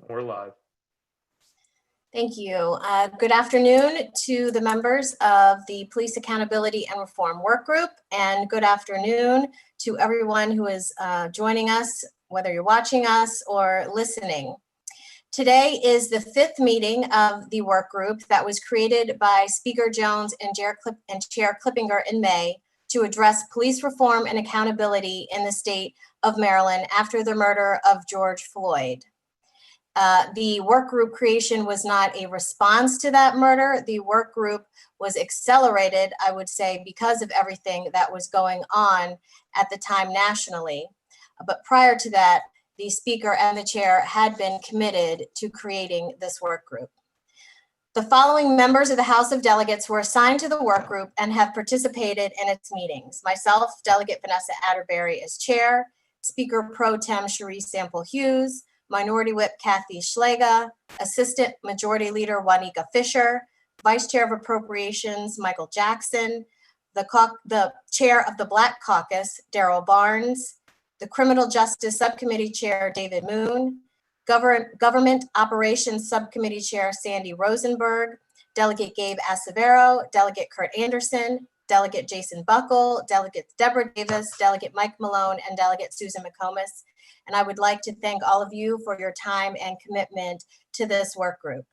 We're live. Thank you. Good afternoon to the members of the Police Accountability and Reform Work Group, and good afternoon to everyone who is joining us, whether you're watching us or listening. Today is the fifth meeting of the work group that was created by Speaker Jones and Chair Clippinger in May to address police reform and accountability in the state of Maryland after the murder of George Floyd. The work group creation was not a response to that murder. The work group was accelerated, I would say, because of everything that was going on at the time nationally. But prior to that, the speaker and the chair had been committed to creating this work group. The following members of the House of Delegates were assigned to the work group and have participated in its meetings. Myself, Delegate Vanessa Atterbury as chair, Speaker Pro Tem Cherise Sample Hughes, Minority Whip Kathy Schlega, Assistant Majority Leader Juanica Fisher, Vice Chair of Appropriations Michael Jackson, the Chair of the Black Caucus Darrell Barnes, the Criminal Justice Subcommittee Chair David Moon, Government Operations Subcommittee Chair Sandy Rosenberg, Delegate Gabe Acevero, Delegate Kurt Anderson, Delegate Jason Buckle, Delegate Deborah Davis, Delegate Mike Malone, and Delegate Susan McComas. And I would like to thank all of you for your time and commitment to this work group.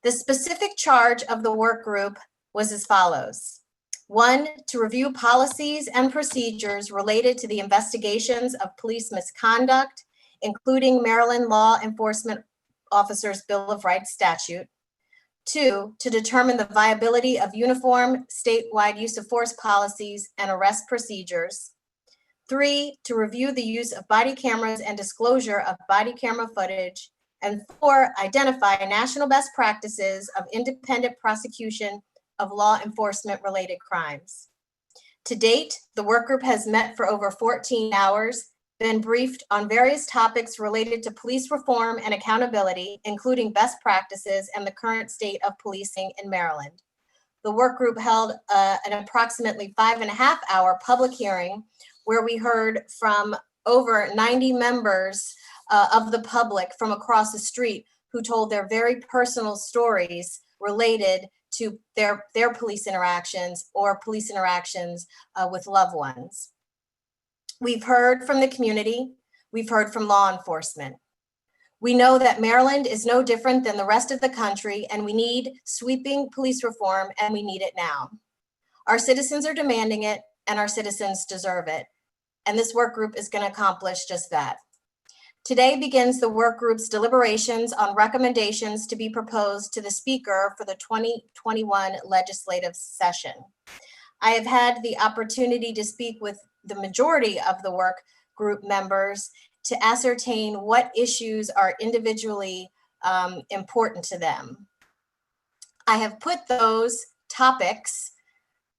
The specific charge of the work group was as follows. 1, to review policies and procedures related to the investigations of police misconduct, including Maryland Law Enforcement Officers Bill of Rights statute. 2, to determine the viability of uniform statewide use of force policies and arrest procedures. 3, to review the use of body cameras and disclosure of body camera footage. And 4, identify national best practices of independent prosecution of law enforcement related crimes. To date, the work group has met for over 14 hours, been briefed on various topics related to police reform and accountability, including best practices and the current state of policing in Maryland. The work group held an approximately 5.5-hour public hearing where we heard from over 90 members of the public from across the street who told their very personal stories related to their police interactions or police interactions with loved ones. We've heard from the community, we've heard from law enforcement. We know that Maryland is no different than the rest of the country, and we need sweeping police reform, and we need it now. Our citizens are demanding it, and our citizens deserve it. And this work group is going to accomplish just that. Today begins the work group's deliberations on recommendations to be proposed to the speaker for the 2021 legislative session. I have had the opportunity to speak with the majority of the work group members to ascertain what issues are individually important to them. I have put those topics,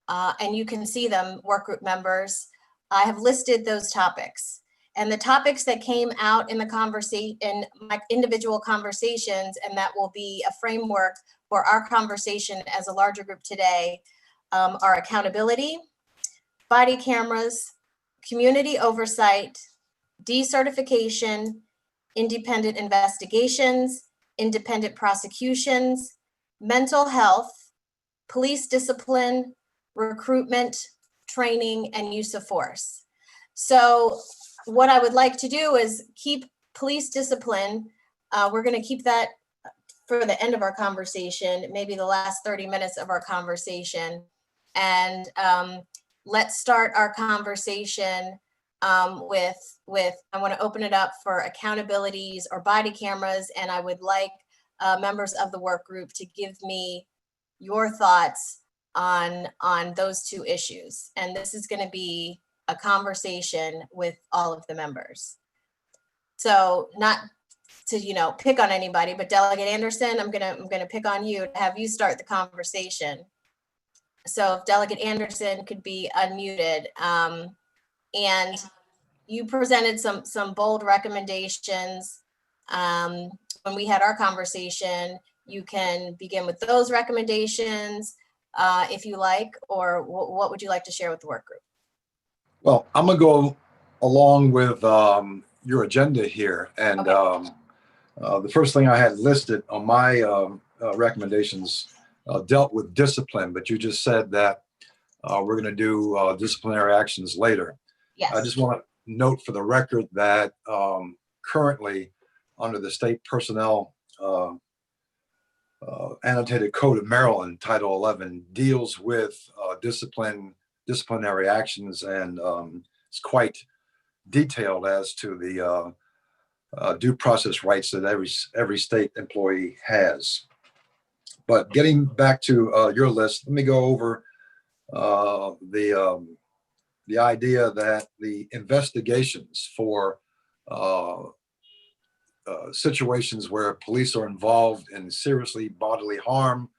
and you can see them, work group members. I have listed those topics, and the topics that came out in the conversation, in my individual conversations, and that will be a framework for our conversation as a larger group today, are accountability, body cameras, community oversight, decertification, independent investigations, independent prosecutions, mental health, police discipline, recruitment, training, and use of force. So what I would like to do is keep police discipline. We're going to keep that for the end of our conversation, maybe the last 30 minutes of our conversation. And let's start our conversation with I want to open it up for accountabilities or body cameras, and I would like members of the work group to give me your thoughts on those two issues. And this is going to be a conversation with all of the members. So not to pick on anybody, but Delegate Anderson, I'm gonna pick on you to have you start the conversation. So if Delegate Anderson could be unmuted, and you presented some bold recommendations when we had our conversation. You can begin with those recommendations if you like, or what would you like to share with the work group? Well, I'm gonna go along with your agenda here, and okay. The first thing I had listed on my recommendations dealt with discipline, but you just said that we're going to do disciplinary actions later. Yes. I just want to note for the record that currently, under the State Personnel Annotated Code of Maryland, Title 11 deals with disciplinary actions, and it's quite detailed as to the due process rights that every state employee has. But getting back to your list, let me go over the idea that the investigations for situations where police are involved in seriously bodily harm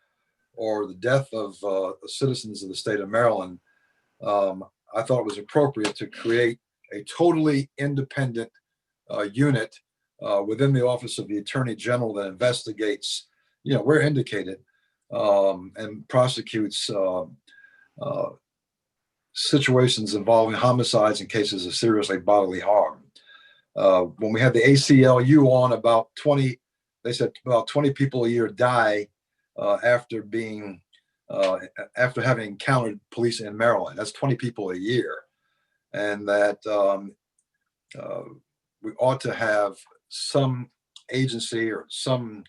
or the death of citizens of the state of Maryland, I thought it was appropriate to create a totally independent unit within the Office of the Attorney General that investigates, where indicated, and prosecutes situations involving homicides and cases of seriously bodily harm. When we had the ACLU on, they said about 20 people a year die after having encountered police in Maryland. That's 20 people a year. And that we ought to have some agency or some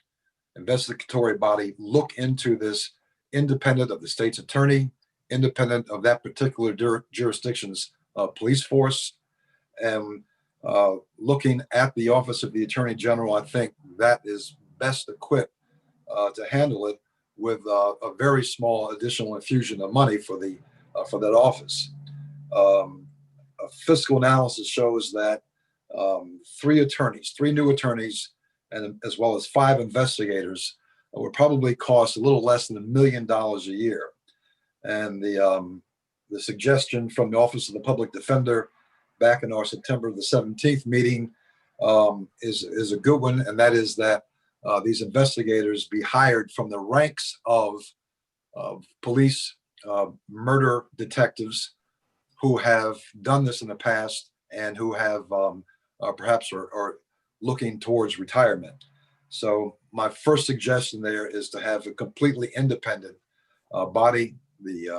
investigatory body look into this, independent of the state's attorney, independent of that particular jurisdiction's police force, and looking at the Office of the Attorney General. I think that is best equipped to handle it with a very small additional infusion of money for that office. A fiscal analysis shows that three new attorneys, and as well as 5 investigators, would probably cost a little less than $1 million a year. And the suggestion from the Office of the Public Defender back in our September the 17th meeting is a good one, and that is that these investigators be hired from the ranks of police murder detectives who have done this in the past and who have perhaps are looking towards retirement. So my first suggestion there is to have a completely independent body, the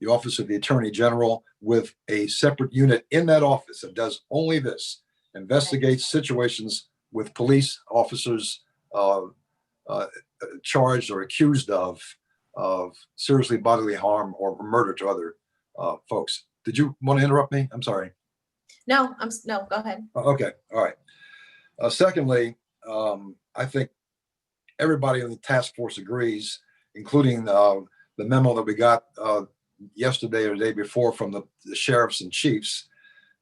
Office of the Attorney General, with a separate unit in that office that does only this: investigates situations with police officers charged or accused of seriously bodily harm or murder to other folks. Did you want to interrupt me? I'm sorry. No, no, go ahead. Okay, all right. Secondly, I think everybody in the task force agrees, including the memo that we got yesterday or the day before from the sheriffs and chiefs,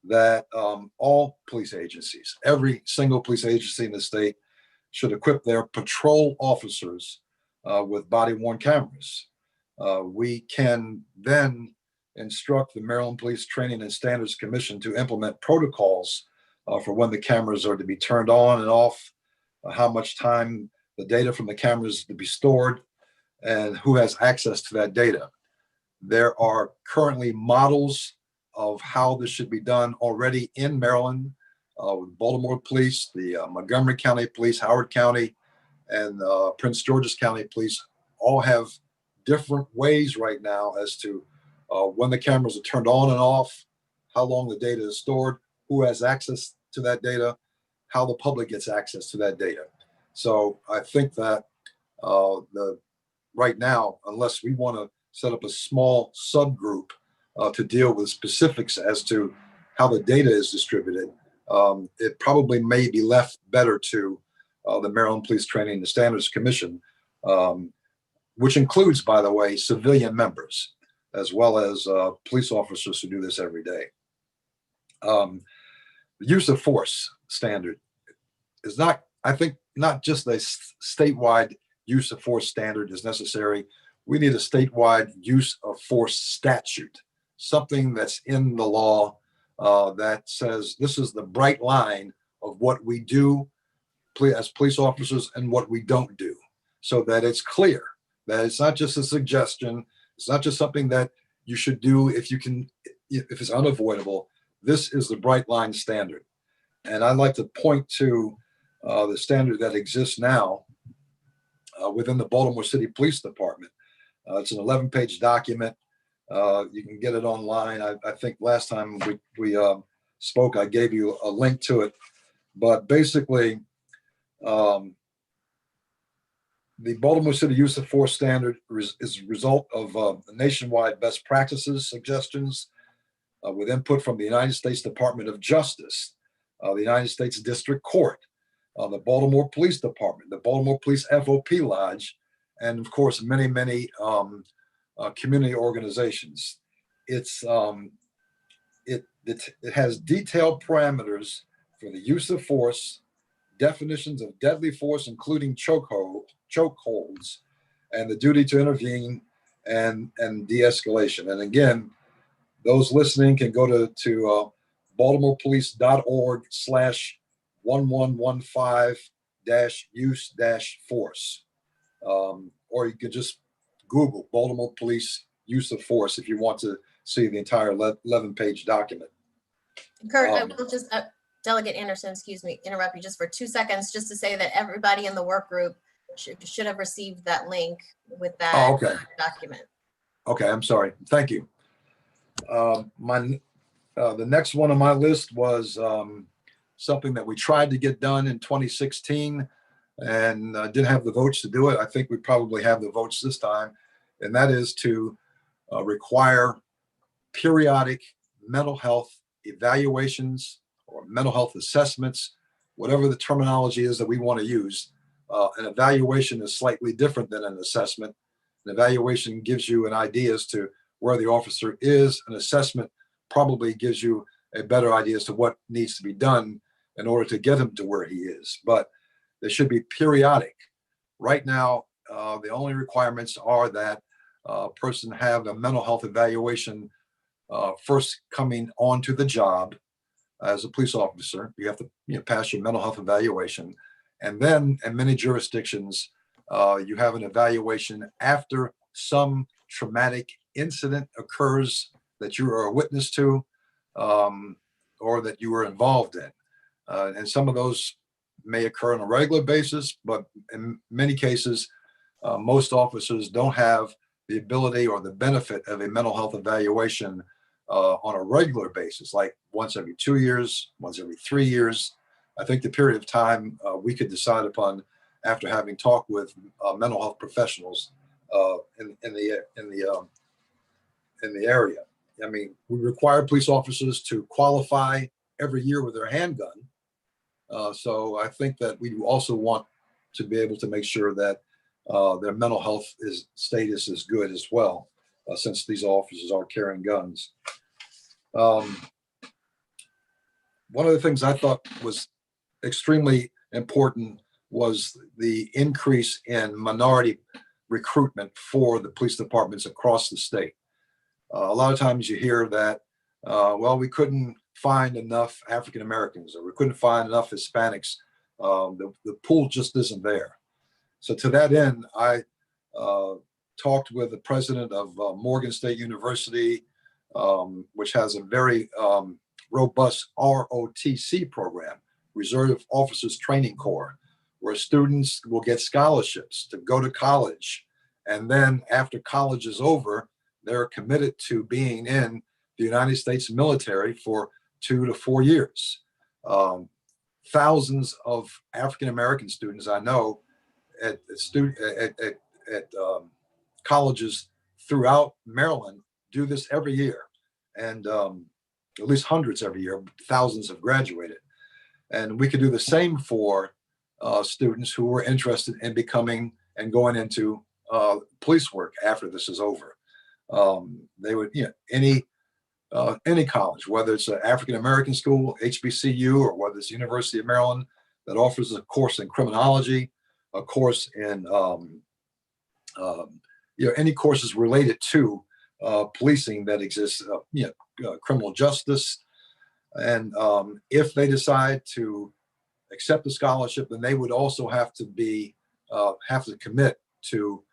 that all police agencies, every single police agency in the state, should equip their patrol officers with body-worn cameras. We can then instruct the Maryland Police Training and Standards Commission to implement protocols for when the cameras are to be turned on and off, how much time the data from the cameras to be stored, and who has access to that data. There are currently models of how this should be done already in Maryland, with Baltimore Police, the Montgomery County Police, Howard County, and Prince George's County Police all have different ways right now as to when the cameras are turned on and off, how long the data is stored, who has access to that data, how the public gets access to that data. So I think that right now, unless we want to set up a small subgroup to deal with specifics as to how the data is distributed, it probably may be left better to the Maryland Police Training and Standards Commission, which includes, by the way, civilian members, as well as police officers who do this every day. The use of force standard is not, I think, not just a statewide use of force standard is necessary. We need a statewide use of force statute, something that's in the law that says this is the bright line of what we do as police officers and what we don't do, so that it's clear that it's not just a suggestion. It's not just something that you should do if it's unavoidable. This is the bright line standard. And I'd like to point to the standard that exists now within the Baltimore City Police Department. It's an 11-page document. You can get it online. I think last time we spoke, I gave you a link to it. But basically, the Baltimore City Use of Force Standard is a result of nationwide best practices suggestions with input from the United States Department of Justice, the United States District Court, the Baltimore Police Department, the Baltimore Police FOP Lodge, and of course, many, many community organizations. It has detailed parameters for the use of force, definitions of deadly force, including chokeholds, and the duty to intervene and de-escalation. And again, those listening can go to baltimorepolice.org/1115-use-force. Or you could just Google Baltimore Police Use of Force if you want to see the entire 11-page document. Kurt, I will just, Delegate Anderson, excuse me, interrupt you just for 2 seconds, just to say that everybody in the work group should have received that link with that document. Okay, I'm sorry. Thank you. The next one on my list was something that we tried to get done in 2016 and didn't have the votes to do it. I think we probably have the votes this time, and that is to require periodic mental health evaluations or mental health assessments, whatever the terminology is that we want to use. An evaluation is slightly different than an assessment. An evaluation gives you an idea as to where the officer is. An assessment probably gives you a better idea as to what needs to be done in order to get him to where he is. But they should be periodic. Right now, the only requirements are that a person have a mental health evaluation first coming onto the job as a police officer. You have to pass your mental health evaluation. And then in many jurisdictions, you have an evaluation after some traumatic incident occurs that you are a witness to or that you were involved in. And some of those may occur on a regular basis, but in many cases, most officers don't have the ability or the benefit of a mental health evaluation on a regular basis, like once every 2 years, once every 3 years. I think the period of time we could decide upon after having talked with mental health professionals in the area. I mean, we require police officers to qualify every year with their handgun. So I think that we also want to be able to make sure that their mental health status is good as well, since these officers are carrying guns. One of the things I thought was extremely important was the increase in minority recruitment for the police departments across the state. A lot of times you hear that, well, we couldn't find enough African Americans or we couldn't find enough Hispanics. The pool just isn't there. So to that end, I talked with the president of Morgan State University, which has a very robust ROTC program, Reserve Officers Training Corps, where students will get scholarships to go to college. And then after college is over, they're committed to being in the United States military for 2 to 4 years. Thousands of African-American students I know at colleges throughout Maryland do this every year. And at least hundreds every year, thousands have graduated. And we could do the same for students who were interested in becoming and going into police work after this is over. They would, any college, whether it's an African-American school, HBCU, or whether it's University of Maryland that offers a course in criminology, a course in, any courses related to policing that exists, criminal justice. And if they decide to accept the scholarship, then they would also have to commit to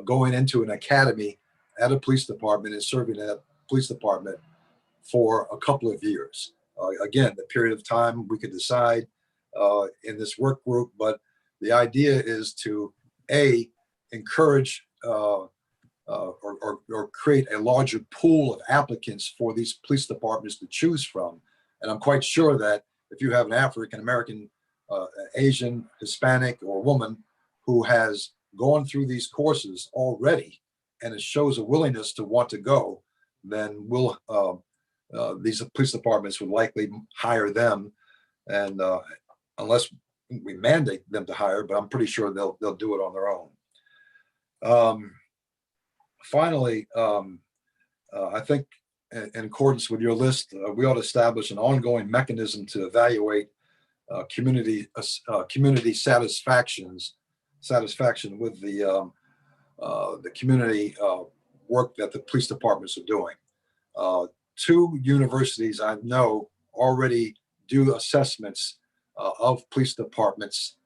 going into an academy at a police department and serving at a police department for a couple of years. Again, the period of time we could decide in this work group, but the idea is to encourage or create a larger pool of applicants for these police departments to choose from. And I'm quite sure that if you have an African American, Asian, Hispanic, or woman who has gone through these courses already and it shows a willingness to want to go, then these police departments would likely hire them, and unless we mandate them to hire, but I'm pretty sure they'll do it on their own. Finally, I think in accordance with your list, we ought to establish an ongoing mechanism to evaluate community satisfaction with the community work that the police departments are doing. Two universities I know already do assessments of police departments,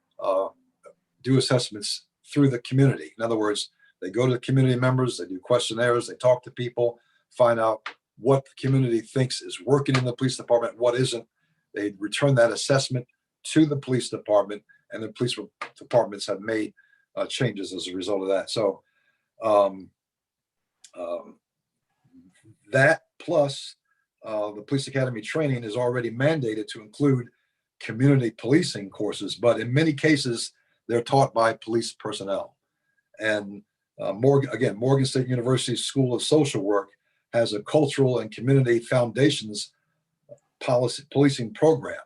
do assessments through the community. In other words, they go to the community members, they do questionnaires, they talk to people, find out what the community thinks is working in the police department, what isn't. They return that assessment to the police department, and the police departments have made changes as a result of that. So that plus the police academy training is already mandated to include community policing courses, but in many cases, they're taught by police personnel. And Morgan State University's School of Social Work has a cultural and community foundations policing program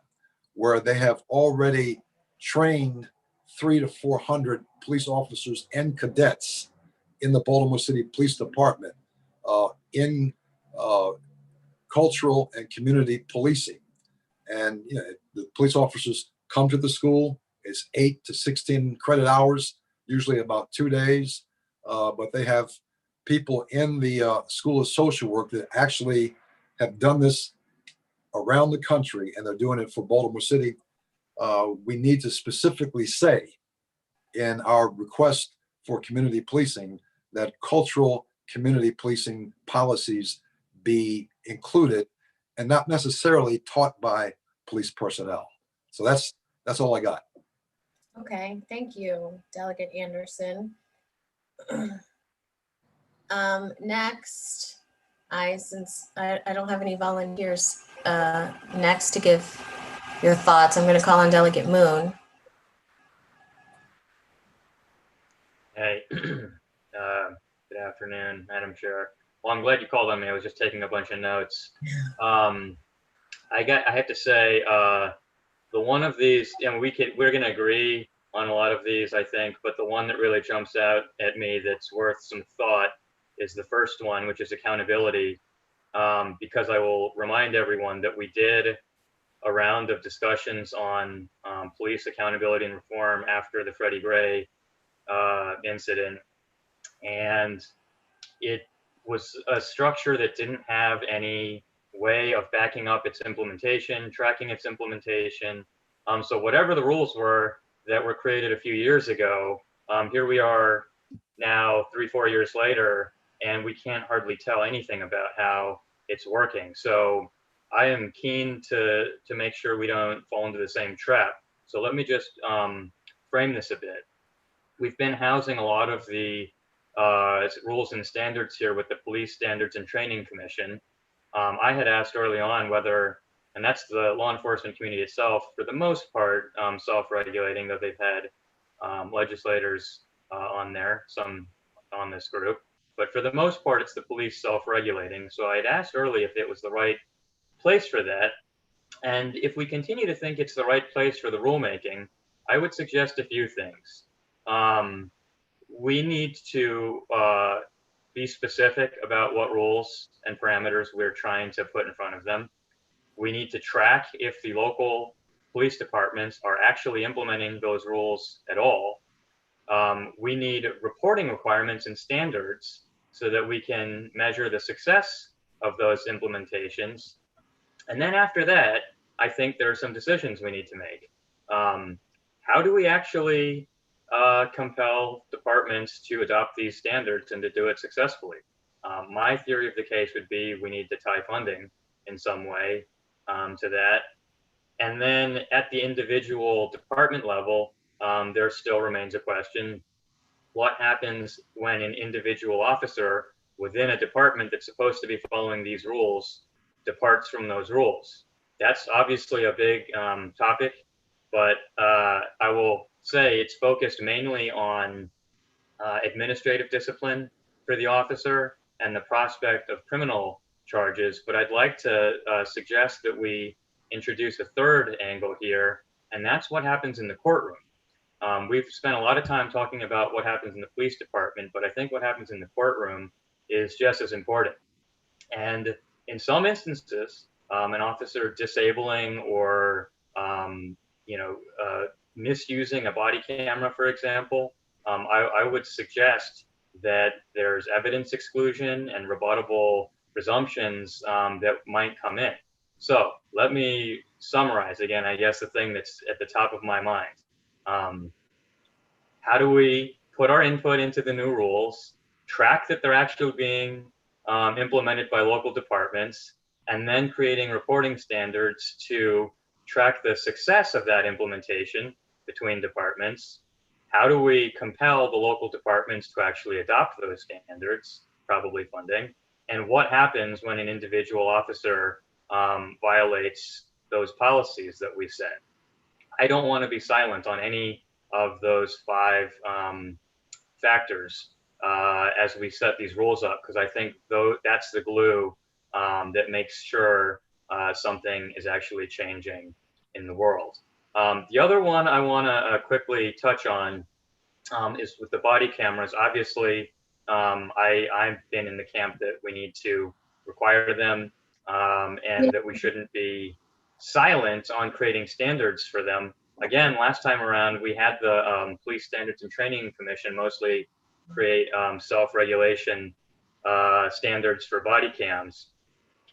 where they have already trained 300 to 400 police officers and cadets in the Baltimore City Police Department in cultural and community policing. And the police officers come to the school. It's 8 to 16 credit hours, usually about 2 days. But they have people in the School of Social Work that actually have done this around the country, and they're doing it for Baltimore City. We need to specifically say in our request for community policing that cultural community policing policies be included and not necessarily taught by police personnel. So that's all I got. Okay, thank you, Delegate Anderson. Next, since I don't have any volunteers next to give your thoughts, I'm going to call on Delegate Moon. Hey, good afternoon, Madam Chair. Well, I'm glad you called on me. I was just taking a bunch of notes. I have to say, the one of these, and we're going to agree on a lot of these, I think, but the one that really jumps out at me that's worth some thought is the first one, which is accountability, because I will remind everyone that we did a round of discussions on police accountability and reform after the Freddie Gray incident, and it was a structure that didn't have any way of backing up its implementation, tracking its implementation. So whatever the rules were that were created a few years ago, here we are now 3-4 years later, and we can't hardly tell anything about how it's working. So I am keen to make sure we don't fall into the same trap. So let me just frame this a bit. We've been housing a lot of the rules and standards here with the Police Standards and Training Commission. I had asked early on whether, and that's the law enforcement community itself, for the most part, self-regulating, though they've had legislators on there, some on this group, but for the most part, it's the police self-regulating. So I had asked early if it was the right place for that. And if we continue to think it's the right place for the rulemaking, I would suggest a few things. We need to be specific about what rules and parameters we're trying to put in front of them. We need to track if the local police departments are actually implementing those rules at all. We need reporting requirements and standards so that we can measure the success of those implementations. And then after that, I think there are some decisions we need to make. How do we actually compel departments to adopt these standards and to do it successfully? My theory of the case would be we need to tie funding in some way to that. And then at the individual department level, there still remains a question. What happens when an individual officer within a department that's supposed to be following these rules departs from those rules? That's obviously a big topic, but I will say it's focused mainly on administrative discipline for the officer and the prospect of criminal charges. But I'd like to suggest that we introduce a third angle here, and that's what happens in the courtroom. We've spent a lot of time talking about what happens in the police department, but I think what happens in the courtroom is just as important. And in some instances, an officer disabling or misusing a body camera, for example, I would suggest that there's evidence exclusion and rebuttable presumptions that might come in. So let me summarize again, I guess the thing that's at the top of my mind. How do we put our input into the new rules, track that they're actually being implemented by local departments, and then creating reporting standards to track the success of that implementation between departments? How do we compel the local departments to actually adopt those standards, probably funding? And what happens when an individual officer violates those policies that we set? I don't want to be silent on any of those five factors as we set these rules up, because I think that's the glue that makes sure something is actually changing in the world. The other one I want to quickly touch on is with the body cameras. Obviously, I've been in the camp that we need to require them and that we shouldn't be silent on creating standards for them. Again, last time around, we had the Police Standards and Training Commission mostly create self-regulation standards for body cams.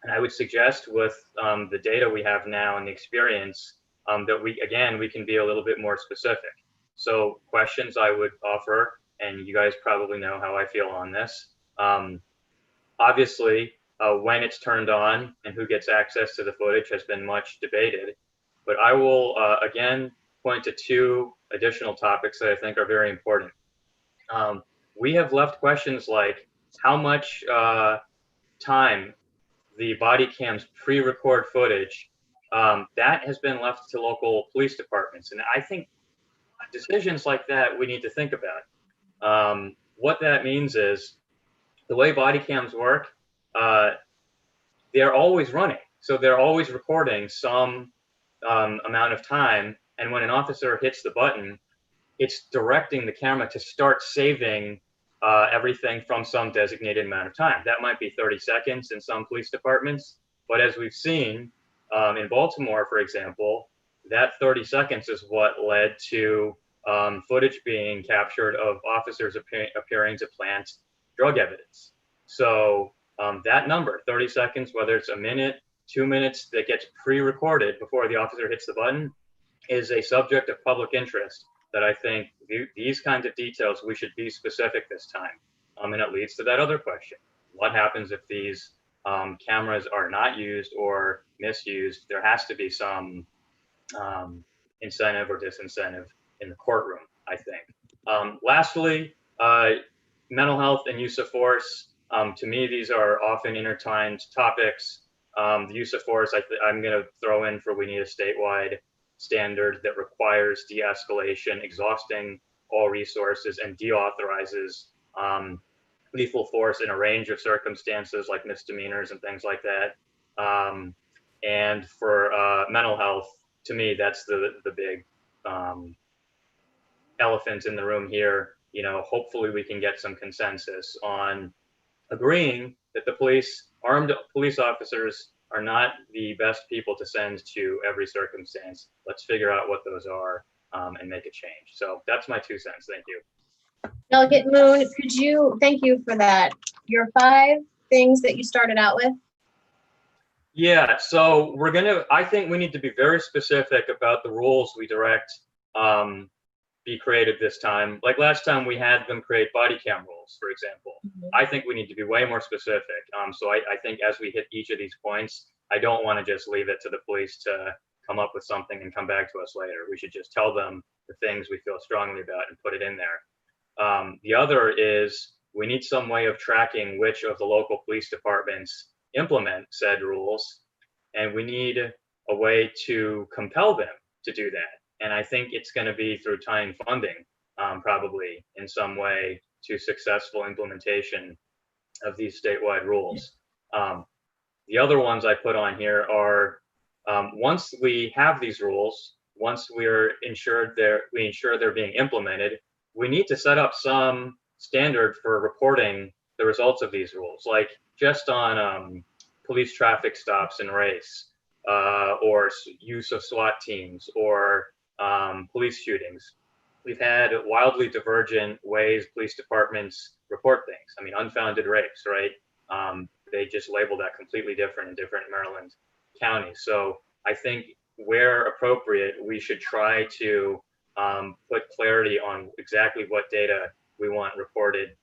And I would suggest with the data we have now and the experience that we can be a little bit more specific. So questions I would offer, and you guys probably know how I feel on this. Obviously, when it's turned on and who gets access to the footage has been much debated. But I will, again, point to two additional topics that I think are very important. We have left questions like how much time the body cams pre-record footage, that has been left to local police departments. And I think decisions like that we need to think about. What that means is the way body cams work, they're always running. So they're always recording some amount of time. And when an officer hits the button, it's directing the camera to start saving everything from some designated amount of time. That might be 30 seconds in some police departments. But as we've seen in Baltimore, for example, that 30 seconds is what led to footage being captured of officers appearing to plant drug evidence. So that number, 30 seconds, whether it's a minute, 2 minutes, that gets pre-recorded before the officer hits the button, is a subject of public interest that I think these kinds of details, we should be specific this time. And it leads to that other question. What happens if these cameras are not used or misused? There has to be some incentive or disincentive in the courtroom, I think. Lastly, mental health and use of force. To me, these are often intertwined topics. The use of force, I'm going to throw in for we need a statewide standard that requires de-escalation, exhausting all resources, and deauthorizes lethal force in a range of circumstances like misdemeanors and things like that. And for mental health, to me, that's the big elephant in the room here. You know, hopefully we can get some consensus on agreeing that the armed police officers are not the best people to send to every circumstance. Let's figure out what those are and make a change. So that's my 2 cents. Thank you. Delegate Moon, thank you for that. Your 5 things that you started out with? Yeah, so I think we need to be very specific about the rules we direct be created this time. Like last time we had them create body cam rules, for example. Mm-hmm. I think we need to be way more specific. So I think as we hit each of these points, I don't want to just leave it to the police to come up with something and come back to us later. We should just tell them the things we feel strongly about and put it in there. The other is we need some way of tracking which of the local police departments implement said rules, and we need a way to compel them to do that. And I think it's going to be through tying funding, probably in some way, to successful implementation of these statewide rules. The other ones I put on here are once we have these rules, once we ensure they're being implemented, we need to set up some standard for reporting the results of these rules, like just on police traffic stops and race, or use of SWAT teams, or police shootings. We've had wildly divergent ways police departments report things. I mean, unfounded rapes, right? They just label that completely different in different Maryland counties. So I think where appropriate, we should try to put clarity on exactly what data we want reported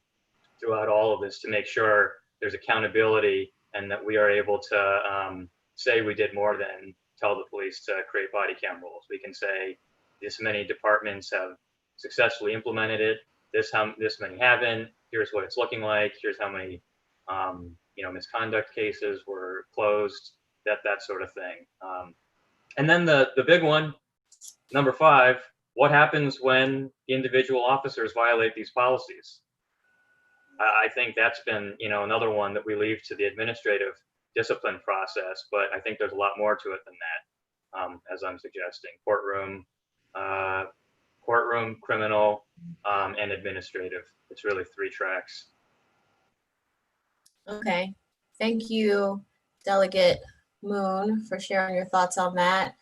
throughout all of this to make sure there's accountability and that we are able to say we did more than tell the police to create body cam rules. We can say this many departments have successfully implemented it, this many haven't, here's what it's looking like, here's how many misconduct cases were closed, that sort of thing. And then the big one, number 5, what happens when individual officers violate these policies? I think that's been, another one that we leave to the administrative discipline process, but I think there's a lot more to it than that, as I'm suggesting. Courtroom, criminal, and administrative. It's really 3 tracks. Okay, thank you, Delegate Moon, for sharing your thoughts on that.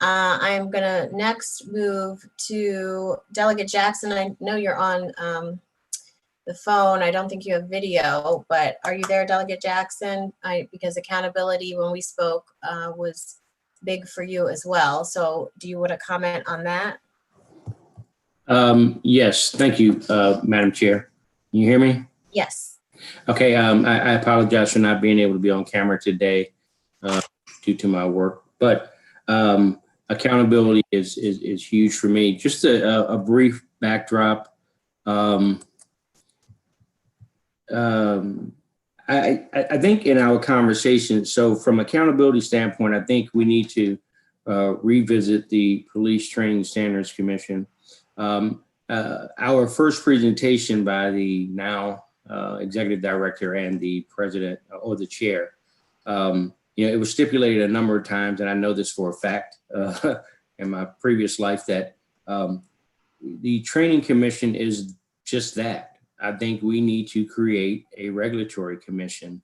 I'm gonna next move to Delegate Jackson. I know you're on the phone. I don't think you have video, but are you there, Delegate Jackson? Because accountability, when we spoke, was big for you as well. So do you want to comment on that? Yes, thank you, Madam Chair. Can you hear me? Yes. Okay, I apologize for not being able to be on camera today due to my work, but accountability is huge for me. Just a brief backdrop. I think in our conversation, so from accountability standpoint, I think we need to revisit the Police Training Standards Commission. Our first presentation by the now executive director and the president or the chair, it was stipulated a number of times, and I know this for a fact in my previous life, that the training commission is just that. I think we need to create a regulatory commission,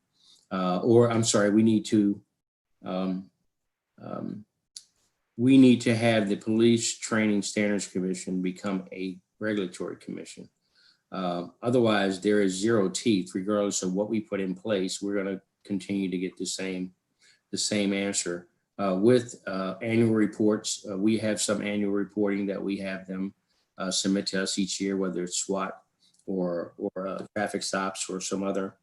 we need to have the Police Training Standards Commission become a regulatory commission. Otherwise, there is zero teeth, regardless of what we put in place. We're going to continue to get the same answer. With annual reports, we have some annual reporting that we have them submit to us each year, whether it's SWAT or traffic stops or some other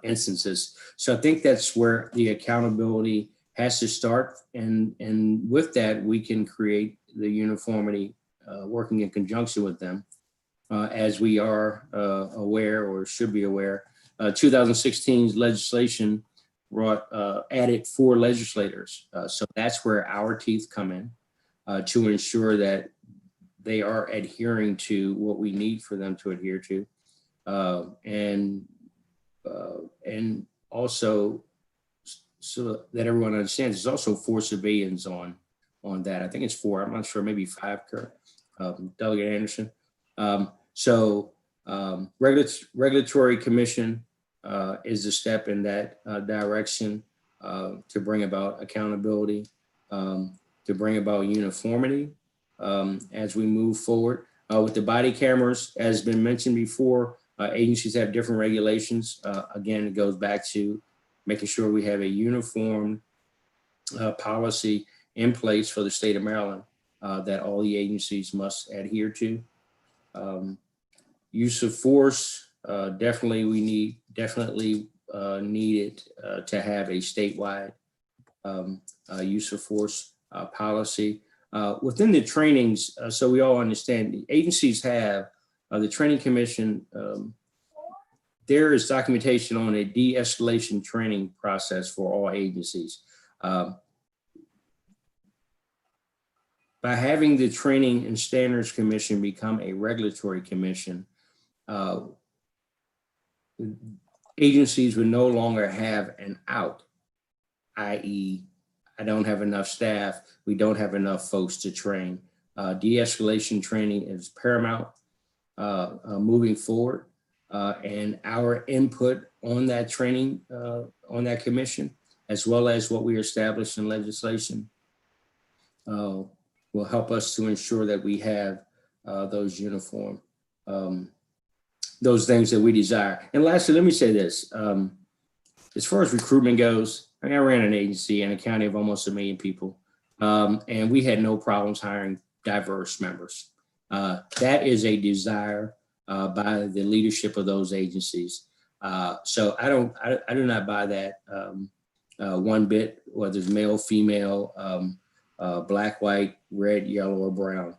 instances. So I think that's where the accountability has to start. And with that, we can create the uniformity working in conjunction with them. As we are aware, or should be aware, 2016's legislation added 4 legislators. So that's where our teeth come in to ensure that they are adhering to what we need for them to adhere to. And also, so that everyone understands, there's also 4 civilians on that. I think it's 4, I'm not sure, maybe 5, Delegate Anderson. Regulatory commission is a step in that direction to bring about accountability, to bring about uniformity as we move forward. With the body cameras, as been mentioned before, agencies have different regulations. Again, it goes back to making sure we have a uniform policy in place for the state of Maryland that all the agencies must adhere to. Use of force, definitely need it to have a statewide use of force policy. Within the trainings, so we all understand, the agencies have the training commission. There is documentation on a de-escalation training process for all agencies. By having the Training and Standards Commission become a regulatory commission, agencies would no longer have an out, i.e., I don't have enough staff, we don't have enough folks to train. De-escalation training is paramount moving forward, and our input on that training, on that commission, as well as what we established in legislation, will help us to ensure that we have those uniform, those things that we desire. And lastly, let me say this. As far as recruitment goes, I mean, I ran an agency in a county of almost 1 million people, and we had no problems hiring diverse members. That is a desire by the leadership of those agencies. So I do not buy that one bit, whether it's male, female, black, white, red, yellow, or brown.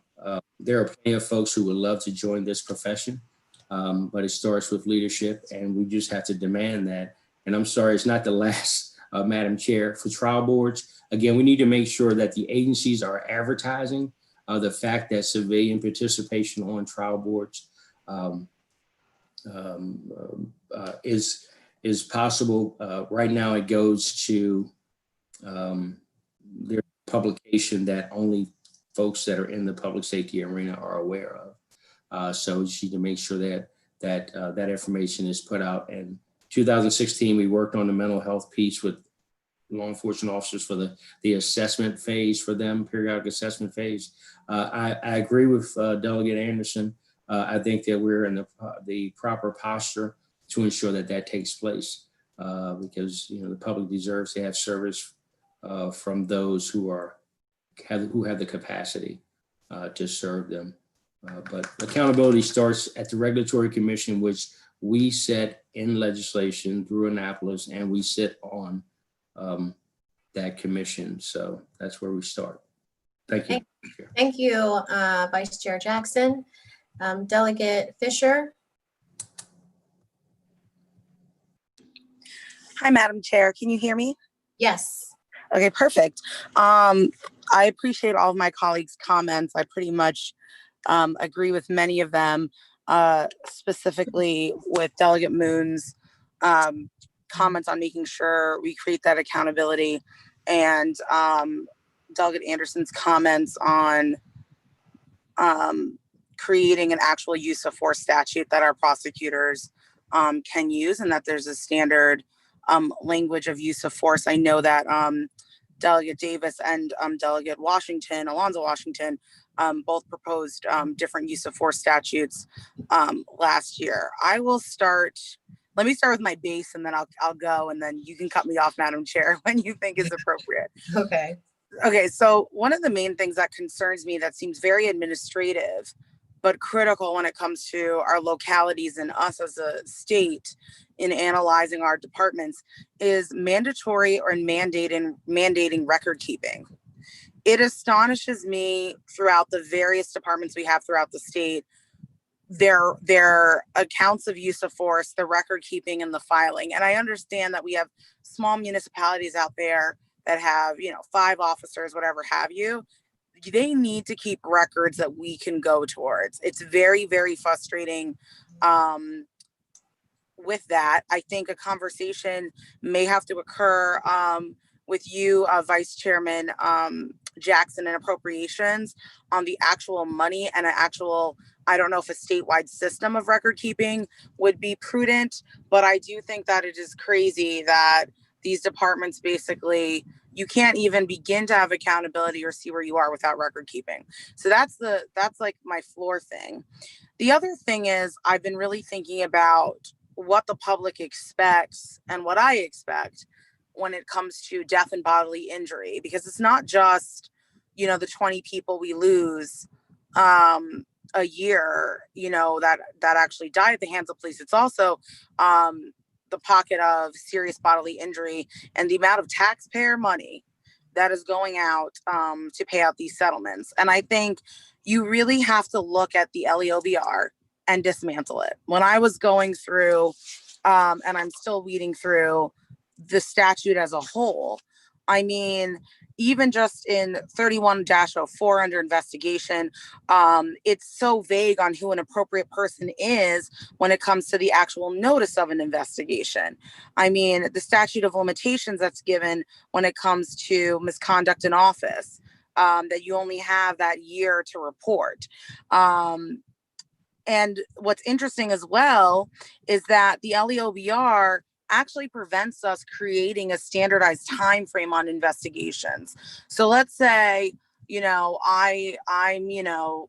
There are plenty of folks who would love to join this profession, but it starts with leadership, and we just have to demand that. And I'm sorry, it's not the last, Madam Chair, for trial boards. Again, we need to make sure that the agencies are advertising the fact that civilian participation on trial boards is possible. Right now, it goes to their publication that only folks that are in the public safety arena are aware of. So you need to make sure that information is put out. And 2016, we worked on the mental health piece with law enforcement officers for the assessment phase for them, periodic assessment phase. I agree with Delegate Anderson. I think that we're in the proper posture to ensure that takes place because the public deserves to have service from those who have the capacity to serve them. But accountability starts at the Regulatory Commission, which we set in legislation through Annapolis, and we sit on that commission. So that's where we start. Thank you. Thank you, Vice Chair Jackson. Delegate Fisher. Hi, Madam Chair. Can you hear me? Yes. Okay, perfect. I appreciate all of my colleagues' comments. I pretty much agree with many of them, specifically with Delegate Moon's comments on making sure we create that accountability, and Delegate Anderson's comments on creating an actual use of force statute that our prosecutors can use, and that there's a standard language of use of force. I know that Delegate Davis and Delegate Alonzo Washington, both proposed different use of force statutes last year. Let me start with my base, and then I'll go, and then you can cut me off, Madam Chair, when you think is appropriate. Okay. Okay, so one of the main things that concerns me that seems very administrative, but critical when it comes to our localities and us as a state in analyzing our departments, is mandatory or mandating record keeping. It astonishes me throughout the various departments we have throughout the state, their accounts of use of force, the record keeping, and the filing. And I understand that we have small municipalities out there that have 5 officers, whatever have you. They need to keep records that we can go towards. It's very, very frustrating with that. I think a conversation may have to occur with you, Vice Chairman Jackson, and appropriations on the actual money and I don't know if a statewide system of record keeping would be prudent, but I do think that it is crazy that these departments basically, you can't even begin to have accountability or see where you are without record keeping. So that's like my floor thing. The other thing is, I've been really thinking about what the public expects and what I expect when it comes to death and bodily injury, because it's not just, the 20 people we lose a year, that actually die at the hands of police. It's also the pocket of serious bodily injury and the amount of taxpayer money that is going out to pay out these settlements. And I think you really have to look at the LEOBR and dismantle it. When I was going through, and I'm still weeding through the statute as a whole, I mean, even just in 31-04 under investigation, it's so vague on who an appropriate person is when it comes to the actual notice of an investigation. I mean, the statute of limitations that's given when it comes to misconduct in office, that you only have that year to report. And what's interesting as well is that the LEOBR actually prevents us creating a standardized time frame on investigations. So let's say, you know, I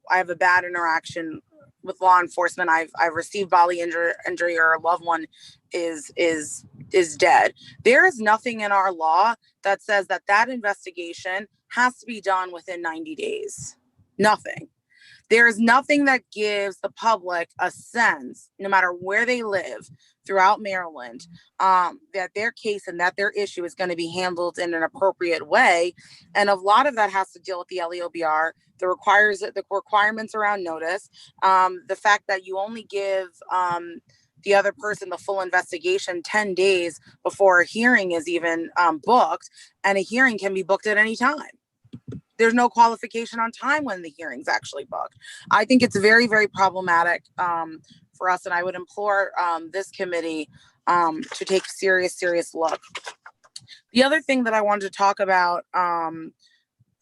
have a bad interaction with law enforcement. I've received bodily injury, or a loved one is dead. There is nothing in our law that says that that investigation has to be done within 90 days. Nothing. There is nothing that gives the public a sense, no matter where they live throughout Maryland, that their case and that their issue is going to be handled in an appropriate way. And a lot of that has to deal with the LEOBR, the requirements around notice, the fact that you only give the other person the full investigation 10 days before a hearing is even booked, and a hearing can be booked at any time. There's no qualification on time when the hearing's actually booked. I think it's very, very problematic for us, and I would implore this committee to take a serious look. The other thing that I wanted to talk about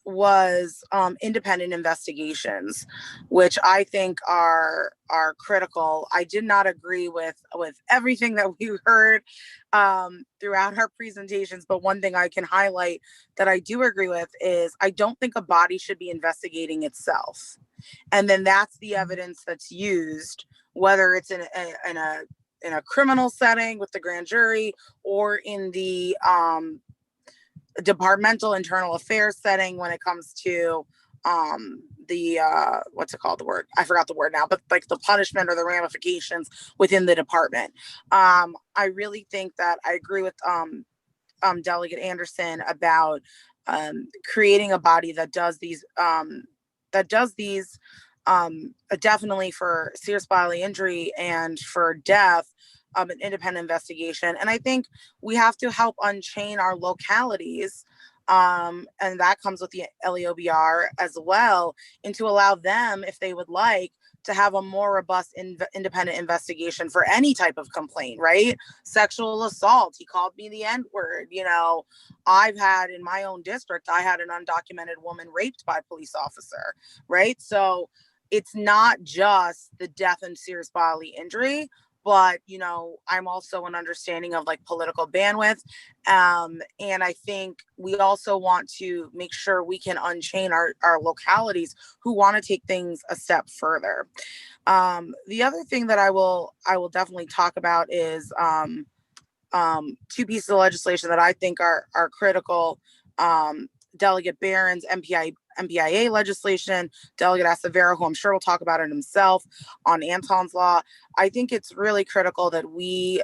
was independent investigations, which I think are critical. I did not agree with everything that we heard throughout our presentations, but one thing I can highlight that I do agree with is I don't think a body should be investigating itself, and then that's the evidence that's used, whether it's in a criminal setting with the grand jury, or in the departmental internal affairs setting when it comes to the what's it called, the word, I forgot the word now, but like the punishment or the ramifications within the department. I really think that I agree with Delegate Anderson about creating a body that does these definitely for serious bodily injury and for death, an independent investigation. And I think we have to help unchain our localities, and that comes with the LEOBR as well, and to allow them, if they would like, to have a more robust independent investigation for any type of complaint, right? Sexual assault, he called me the N-word. You know, I've had in my own district, I had an undocumented woman raped by a police officer, right? So it's not just the death and serious bodily injury, but, you know, I'm also an understanding of like political bandwidth. And I think we also want to make sure we can unchain our localities who want to take things a step further. The other thing that I will definitely talk about is two pieces of legislation that I think are critical. Delegate Barron's MPIA legislation, Delegate Acevero, who I'm sure will talk about it himself, on Anton's law. I think it's really critical that we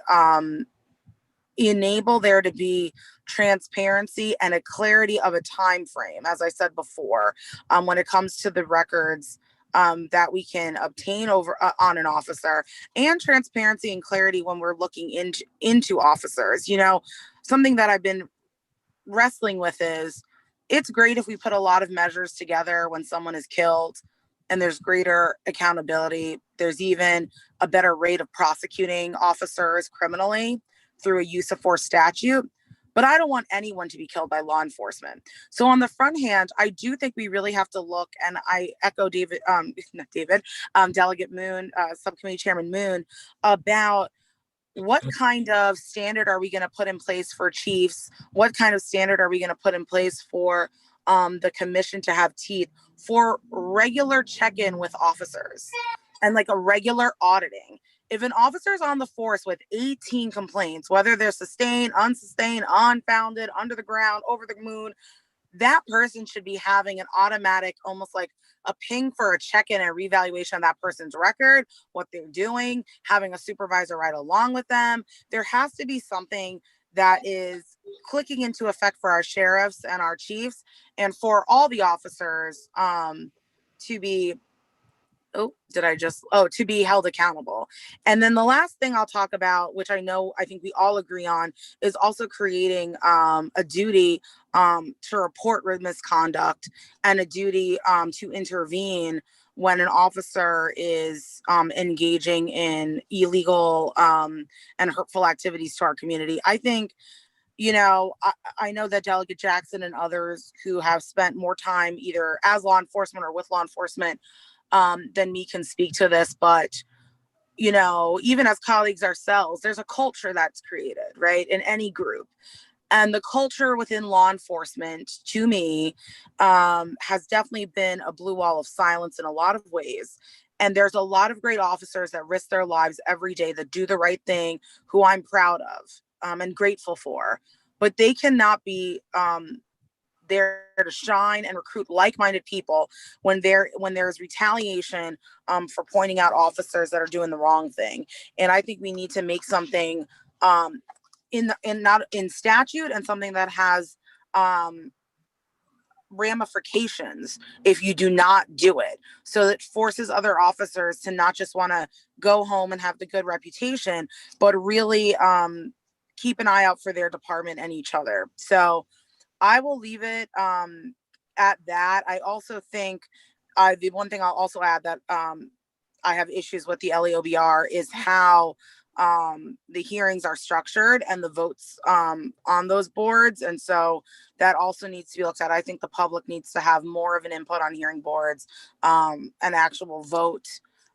enable there to be transparency and a clarity of a time frame, as I said before, when it comes to the records that we can obtain over on an officer, and transparency and clarity when we're looking into officers. You know, something that I've been wrestling with is, it's great if we put a lot of measures together when someone is killed and there's greater accountability. There's even a better rate of prosecuting officers criminally through a use of force statute. But I don't want anyone to be killed by law enforcement. So on the front hand, I do think we really have to look, and I echo Delegate Moon, Subcommittee Chairman Moon, about what kind of standard are we going to put in place for chiefs? What kind of standard are we going to put in place for the commission to have teeth for regular check-in with officers and like a regular auditing? If an officer is on the force with 18 complaints, whether they're sustained, unsustained, unfounded, under the ground, over the moon, that person should be having an automatic, almost like a ping for a check-in and reevaluation of that person's record, what they're doing, having a supervisor ride along with them. There has to be something that is clicking into effect for our sheriffs and our chiefs and for all the officers to be to be held accountable. And then the last thing I'll talk about, which I think we all agree on, is also creating a duty to report misconduct and a duty to intervene when an officer is engaging in illegal and hurtful activities to our community. I think, I know that Delegate Jackson and others who have spent more time either as law enforcement or with law enforcement than me can speak to this, but even as colleagues ourselves, there's a culture that's created, right, in any group. And the culture within law enforcement, to me, has definitely been a blue wall of silence in a lot of ways. And there's a lot of great officers that risk their lives every day, that do the right thing, who I'm proud of and grateful for. But they cannot be there to shine and recruit like-minded people when there's retaliation for pointing out officers that are doing the wrong thing. And I think we need to make something not in statute, and something that has ramifications if you do not do it, so that forces other officers to not just want to go home and have the good reputation, but really keep an eye out for their department and each other. So I will leave it at that. I also think the one thing I'll also add that I have issues with the LEOBR is how the hearings are structured and the votes on those boards. And so that also needs to be looked at. I think the public needs to have more of an input on hearing boards, an actual vote,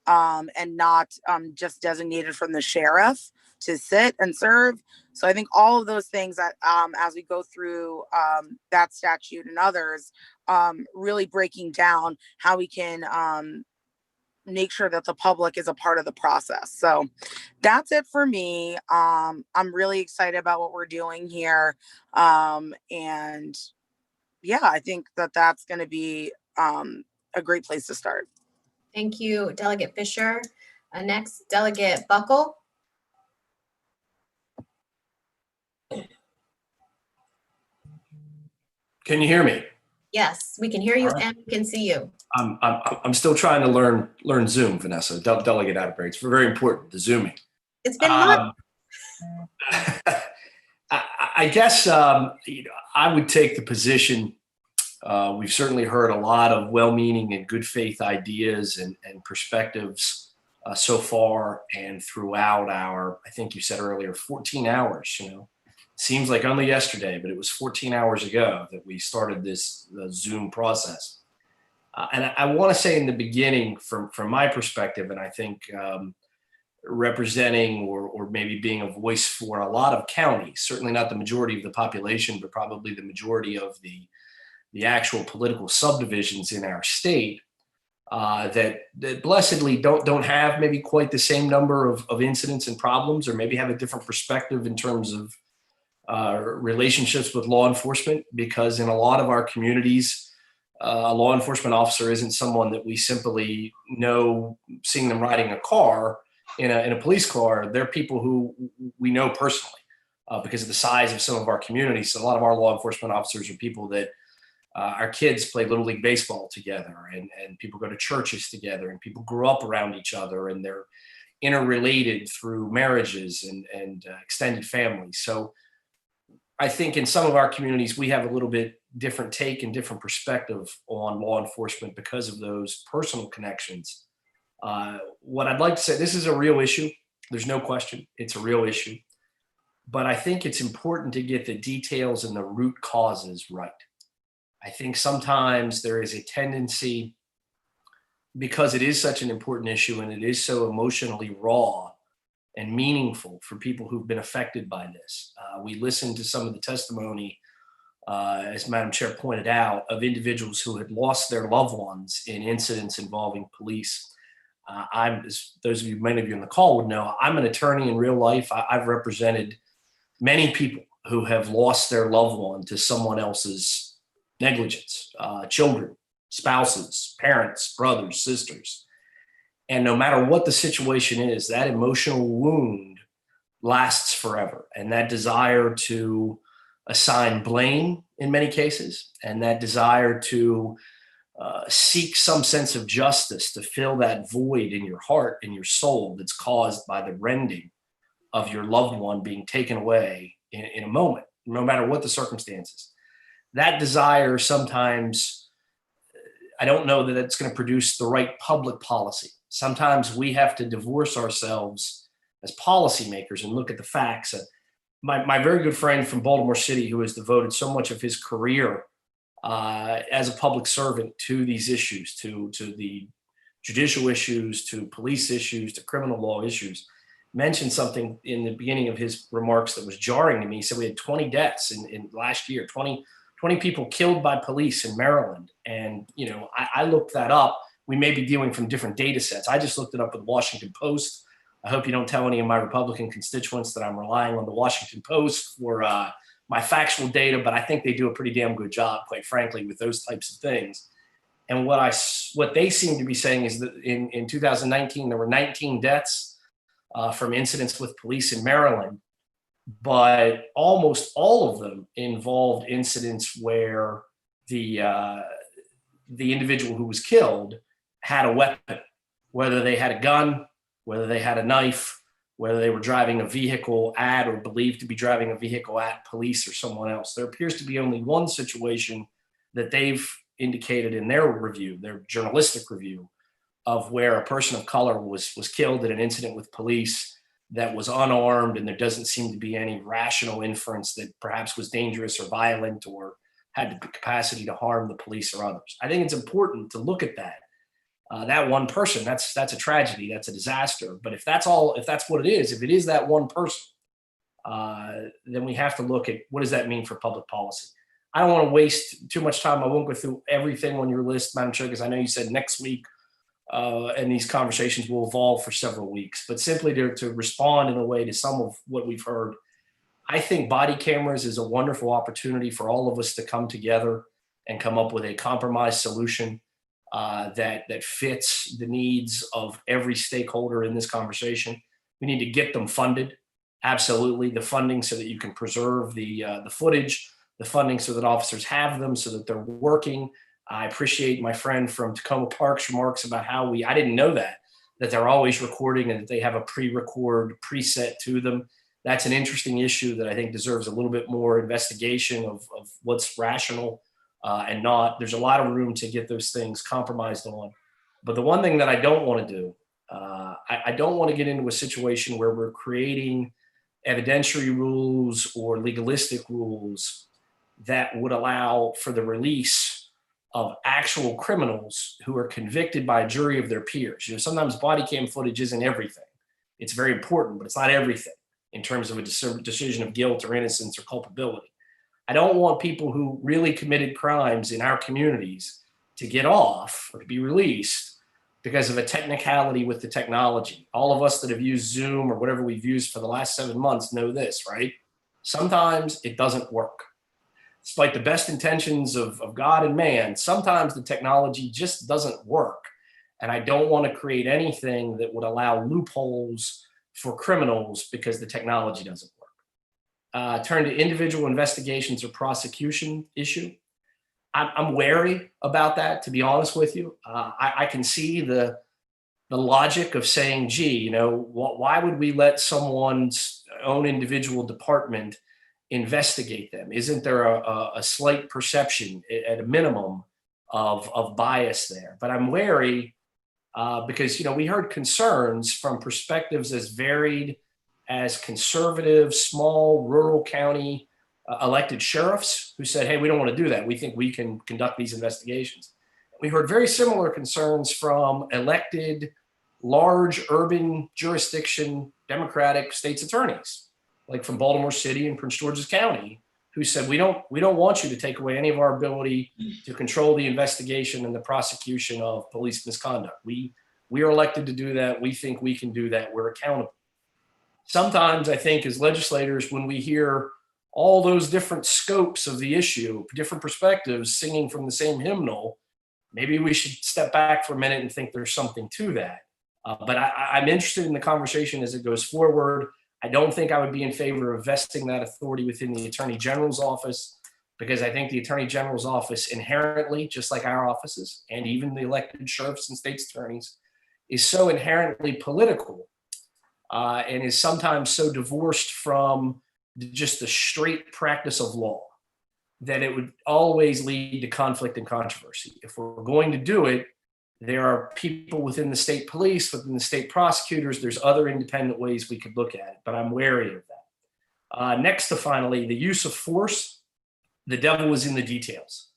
and not just designated from the sheriff to sit and serve. So I think all of those things that as we go through that statute and others, really breaking down how we can make sure that the public is a part of the process. So that's it for me. I'm really excited about what we're doing here. And yeah, I think that that's going to be a great place to start. Thank you, Delegate Fisher. Next, Delegate Buckle. Can you hear me? Yes, we can hear you All right. and we can see you. I'm still trying to learn Zoom, Vanessa. Delegate Atterbury. It's very important, the Zooming. It's been months. I guess I would take the position. We've certainly heard a lot of well-meaning and good faith ideas and perspectives so far and throughout our, I think you said earlier, 14 hours, Seems like only yesterday, but it was 14 hours ago that we started this Zoom process. And I want to say in the beginning, from my perspective, and I think representing or maybe being a voice for a lot of counties, certainly not the majority of the population, but probably the majority of the actual political subdivisions in our state, that blessedly don't have maybe quite the same number of incidents and problems, or maybe have a different perspective in terms of relationships with law enforcement, because in a lot of our communities, a law enforcement officer isn't someone that we simply know seeing them riding a car in a police car. They're people who we know personally because of the size of some of our communities. So a lot of our law enforcement officers are people that our kids play Little League baseball together, and people go to churches together, and people grew up around each other, and they're interrelated through marriages and extended families. So I think in some of our communities, we have a little bit different take and different perspective on law enforcement because of those personal connections. What I'd like to say, this is a real issue. There's no question. It's a real issue. But I think it's important to get the details and the root causes right. I think sometimes there is a tendency, because it is such an important issue and it is so emotionally raw and meaningful for people who've been affected by this. We listened to some of the testimony, as Madam Chair pointed out, of individuals who had lost their loved ones in incidents involving police. As those of you, many of you on the call would know, I'm an attorney in real life. I've represented many people who have lost their loved one to someone else's negligence, children, spouses, parents, brothers, sisters. And no matter what the situation is, that emotional wound lasts forever. And that desire to assign blame in many cases, and that desire to seek some sense of justice to fill that void in your heart and your soul that's caused by the rending of your loved one being taken away in a moment, no matter what the circumstances. That desire sometimes, I don't know that it's going to produce the right public policy. Sometimes we have to divorce ourselves as policymakers and look at the facts. My very good friend from Baltimore City, who has devoted so much of his career as a public servant to these issues, to the judicial issues, to police issues, to criminal law issues, mentioned something in the beginning of his remarks that was jarring to me. He said we had 20 deaths in last year, 20 people killed by police in Maryland. And, I looked that up. We may be dealing from different data sets. I just looked it up with the Washington Post. I hope you don't tell any of my Republican constituents that I'm relying on the Washington Post for my factual data, but I think they do a pretty damn good job, quite frankly, with those types of things. And what they seem to be saying is that in 2019, there were 19 deaths from incidents with police in Maryland, but almost all of them involved incidents where the individual who was killed had a weapon, whether they had a gun, whether they had a knife, whether they were driving a vehicle at or believed to be driving a vehicle at police or someone else. There appears to be only one situation that they've indicated in their review, their journalistic review, of where a person of color was killed in an incident with police that was unarmed, and there doesn't seem to be any rational inference that perhaps was dangerous or violent or had the capacity to harm the police or others. I think it's important to look at that. That one person, that's a tragedy, that's a disaster. But if that's what it is, if it is that one person, then we have to look at what does that mean for public policy. I don't want to waste too much time. I won't go through everything on your list, Madam Chair, because I know you said next week, and these conversations will evolve for several weeks. But simply to respond in a way to some of what we've heard, I think body cameras is a wonderful opportunity for all of us to come together and come up with a compromise solution that fits the needs of every stakeholder in this conversation. We need to get them funded. Absolutely, the funding so that you can preserve the footage, the funding so that officers have them, so that they're working. I appreciate my friend from Tacoma Park's remarks about how I didn't know that they're always recording and that they have a pre-record preset to them. That's an interesting issue that I think deserves a little bit more investigation of what's rational and not. There's a lot of room to get those things compromised on. But the one thing that I don't want to do, I don't want to get into a situation where we're creating evidentiary rules or legalistic rules that would allow for the release of actual criminals who are convicted by a jury of their peers. Sometimes body cam footage isn't everything. It's very important, but it's not everything in terms of a decision of guilt or innocence or culpability. I don't want people who really committed crimes in our communities to get off or to be released because of a technicality with the technology. All of us that have used Zoom or whatever we've used for the last 7 months know this, right? Sometimes it doesn't work. Despite the best intentions of God and man, sometimes the technology just doesn't work. And I don't want to create anything that would allow loopholes for criminals because the technology doesn't work. Turn to individual investigations or prosecution issue. I'm wary about that, to be honest with you. I can see the logic of saying, gee, why would we let someone's own individual department investigate them? Isn't there a slight perception at a minimum of bias there? But I'm wary because, we heard concerns from perspectives as varied as conservative, small, rural county elected sheriffs who said, hey, we don't want to do that. We think we can conduct these investigations. We heard very similar concerns from elected, large urban jurisdiction Democratic state's attorneys, like from Baltimore City and Prince George's County, who said, we don't want you to take away any of our ability to control the investigation and the prosecution of police misconduct. We are elected to do that. We think we can do that. We're accountable. Sometimes I think as legislators, when we hear all those different scopes of the issue, different perspectives singing from the same hymnal, maybe we should step back for a minute and think there's something to that. But I'm interested in the conversation as it goes forward. I don't think I would be in favor of vesting that authority within the Attorney General's office, because I think the Attorney General's office inherently, just like our offices and even the elected sheriffs and state's attorneys, is so inherently political and is sometimes so divorced from just the straight practice of law that it would always lead to conflict and controversy. If we're going to do it, there are people within the state police, within the state prosecutors, there's other independent ways we could look at it, but I'm wary of that. Next to finally, the use of force, the devil is in the details.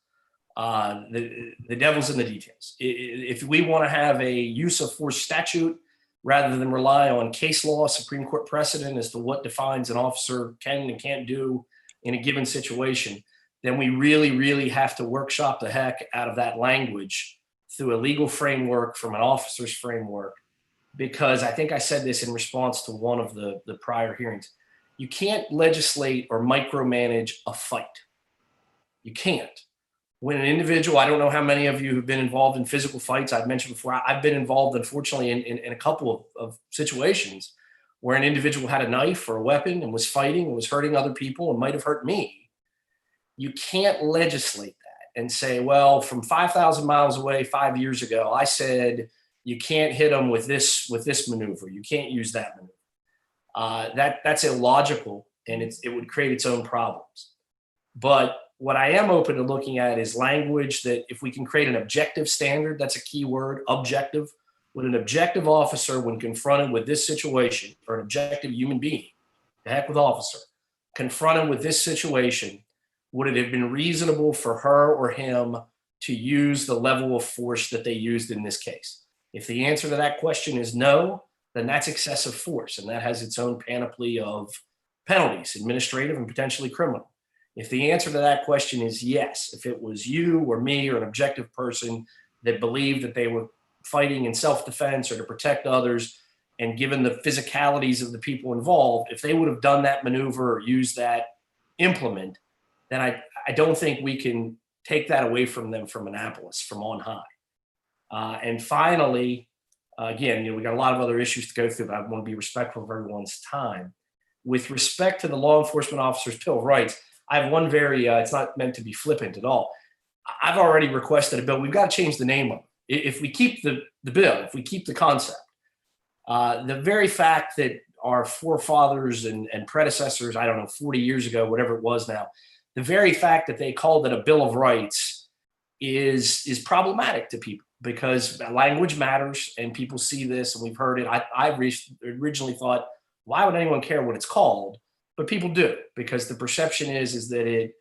The devil's in the details. If we want to have a use of force statute, rather than rely on case law, Supreme Court precedent as to what defines an officer can and can't do in a given situation, then we really, really have to workshop the heck out of that language through a legal framework from an officer's framework. Because I think I said this in response to one of the prior hearings. You can't legislate or micromanage a fight. You can't. When an individual, I don't know how many of you have been involved in physical fights. I've mentioned before, I've been involved, unfortunately, in a couple of situations where an individual had a knife or a weapon and was fighting and was hurting other people and might have hurt me. You can't legislate that and say, well, from 5,000 miles away 5 years ago, I said, you can't hit them with this maneuver. You can't use that maneuver. That's illogical, and it would create its own problems. But what I am open to looking at is language that if we can create an objective standard, that's a key word, objective. Would an objective officer, when confronted with this situation, or an objective human being, the heck with officer, confronted with this situation, would it have been reasonable for her or him to use the level of force that they used in this case? If the answer to that question is no, then that's excessive force, and that has its own panoply of penalties, administrative and potentially criminal. If the answer to that question is yes, if it was you or me or an objective person that believed that they were fighting in self-defense or to protect others, and given the physicalities of the people involved, if they would have done that maneuver or used that implement, then I don't think we can take that away from them from Annapolis, from on high. And finally, again, we got a lot of other issues to go through, but I want to be respectful of everyone's time. With respect to the law enforcement officers' Bill of Rights, I have one it's not meant to be flippant at all. I've already requested a bill. We've got to change the name of it. If we keep the bill, if we keep the concept, the very fact that our forefathers and predecessors, I don't know, 40 years ago, whatever it was now, the very fact that they called it a Bill of Rights is problematic to people, because language matters and people see this and we've heard it. I originally thought, why would anyone care what it's called? But people do, because the perception is that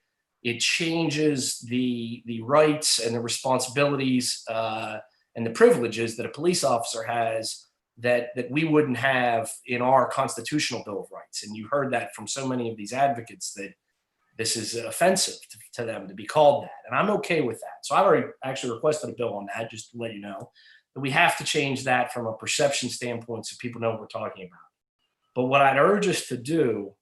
it changes the rights and the responsibilities and the privileges that a police officer has that we wouldn't have in our constitutional Bill of Rights. And you heard that from so many of these advocates that this is offensive to them to be called that. And I'm okay with that. So I've already actually requested a bill on that, just to let you know, that we have to change that from a perception standpoint so people know what we're talking about. But what I'd urge us to do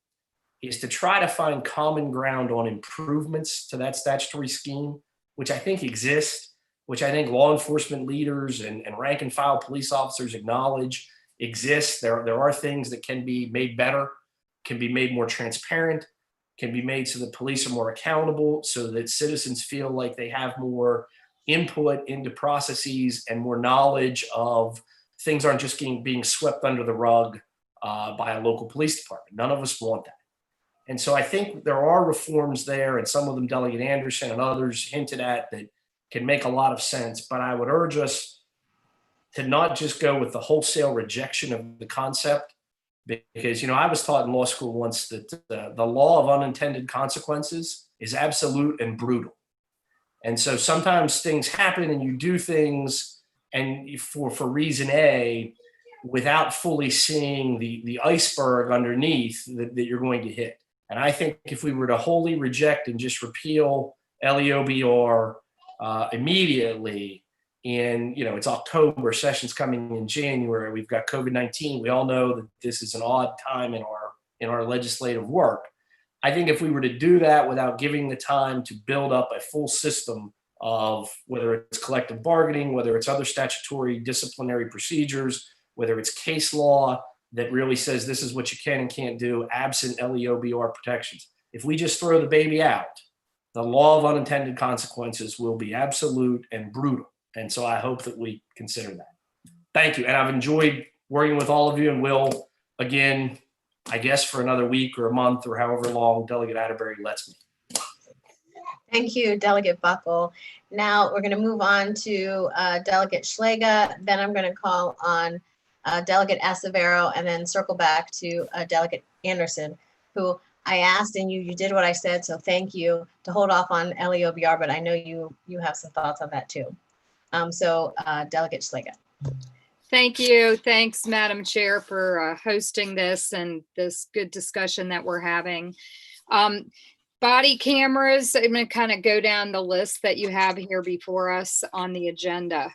is to try to find common ground on improvements to that statutory scheme, which I think exists, which I think law enforcement leaders and rank and file police officers acknowledge exists. There are things that can be made better, can be made more transparent, can be made so that police are more accountable, so that citizens feel like they have more input into processes and more knowledge of things aren't just being swept under the rug by a local police department. None of us want that. And so I think there are reforms there, and some of them Delegate Anderson and others hinted at, that can make a lot of sense. But I would urge us to not just go with the wholesale rejection of the concept, because, I was taught in law school once that the law of unintended consequences is absolute and brutal. And so sometimes things happen and you do things and for reason A, without fully seeing the iceberg underneath that you're going to hit. And I think if we were to wholly reject and just repeal LEOBR immediately it's October, session's coming in January, we've got COVID-19. We all know that this is an odd time in our legislative work. I think if we were to do that without giving the time to build up a full system of whether it's collective bargaining, whether it's other statutory disciplinary procedures, whether it's case law, that really says this is what you can and can't do absent LEOBR protections. If we just throw the baby out, the law of unintended consequences will be absolute and brutal. And so I hope that we consider that. Thank you. And I've enjoyed working with all of you, and will again, I guess, for another week or a month or however long Delegate Atterbury lets me. Thank you, Delegate Buckle. Now we're going to move on to Delegate Schlega. Then I'm going to call on Delegate Acevero, and then circle back to Delegate Anderson, who I asked, and you did what I said. So thank you, to hold off on LEOBR, but I know you have some thoughts on that too. Delegate Schlega. Thank you. Thanks, Madam Chair, for hosting this and this good discussion that we're having. Body cameras, I'm going to kind of go down the list that you have here before us on the agenda.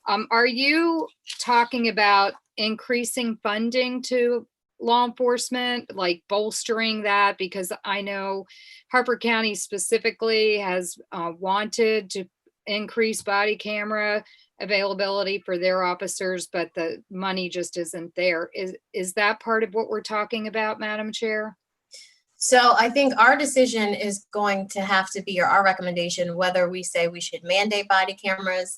Are you talking about increasing funding to law enforcement, like bolstering that? Because I know Harper County specifically has wanted to increase body camera availability for their officers, but the money just isn't there. Is that part of what we're talking about, Madam Chair? So I think our decision is going to have to be, or our recommendation, whether we say we should mandate body cameras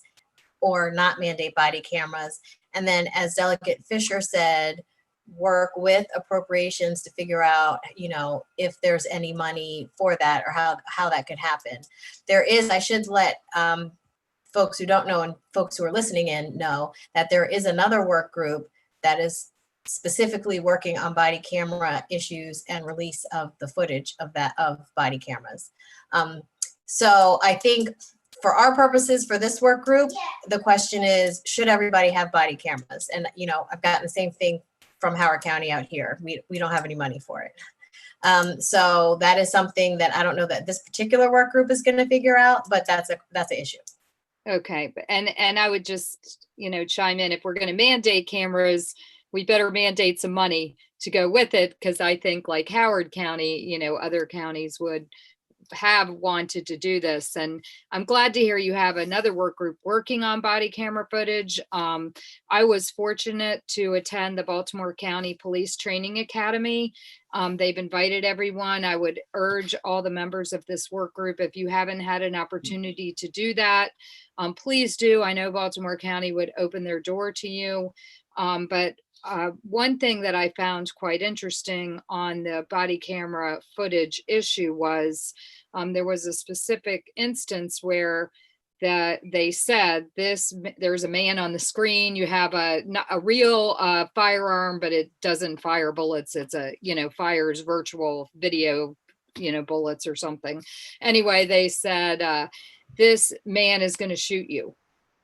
or not mandate body cameras. And then, as Delegate Fisher said, work with appropriations to figure out, if there's any money for that, or how that could happen. There is, I should let folks who don't know and folks who are listening in know that there is another work group that is specifically working on body camera issues and release of the footage of body cameras. So I think for our purposes, for this work group, the question is, should everybody have body cameras? And, I've gotten the same thing from Howard County out here. We don't have any money for it. So that is something that I don't know that this particular work group is going to figure out, but that's an issue. Okay, and I would just, chime in, if we're going to mandate cameras, we better mandate some money to go with it, because I think, like Howard County, other counties would have wanted to do this. And I'm glad to hear you have another work group working on body camera footage. I was fortunate to attend the Baltimore County Police Training Academy. They've invited everyone. I would urge all the members of this work group, if you haven't had an opportunity to do that, please do. I know Baltimore County would open their door to you. But one thing that I found quite interesting on the body camera footage issue was there was a specific instance where they said there's a man on the screen, you have a real firearm, but it doesn't fire bullets. It's fires virtual video, bullets or something. Anyway, they said, this man is going to shoot you.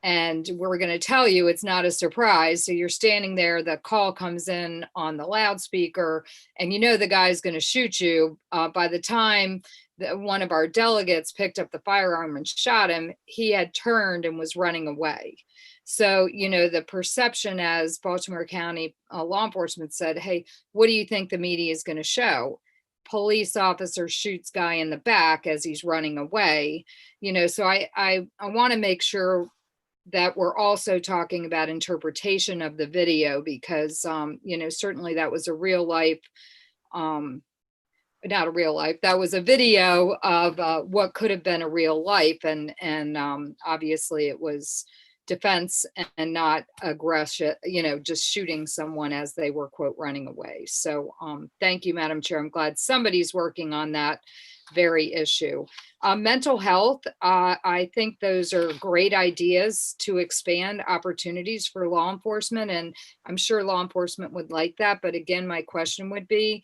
And we're going to tell you it's not a surprise. So you're standing there, the call comes in on the loudspeaker, and the guy's going to shoot you. By the time one of our delegates picked up the firearm and shot him, he had turned and was running away. So, the perception, as Baltimore County law enforcement said, hey, what do you think the media is going to show? Police officer shoots guy in the back as he's running away. So I want to make sure that we're also talking about interpretation of the video, because, certainly that was a real life, not a real life, that was a video of what could have been a real life. And obviously it was defense and not aggression, just shooting someone as they were, quote, running away. So thank you, Madam Chair. I'm glad somebody's working on that very issue. Mental health, I think those are great ideas to expand opportunities for law enforcement, and I'm sure law enforcement would like that. But again, my question would be,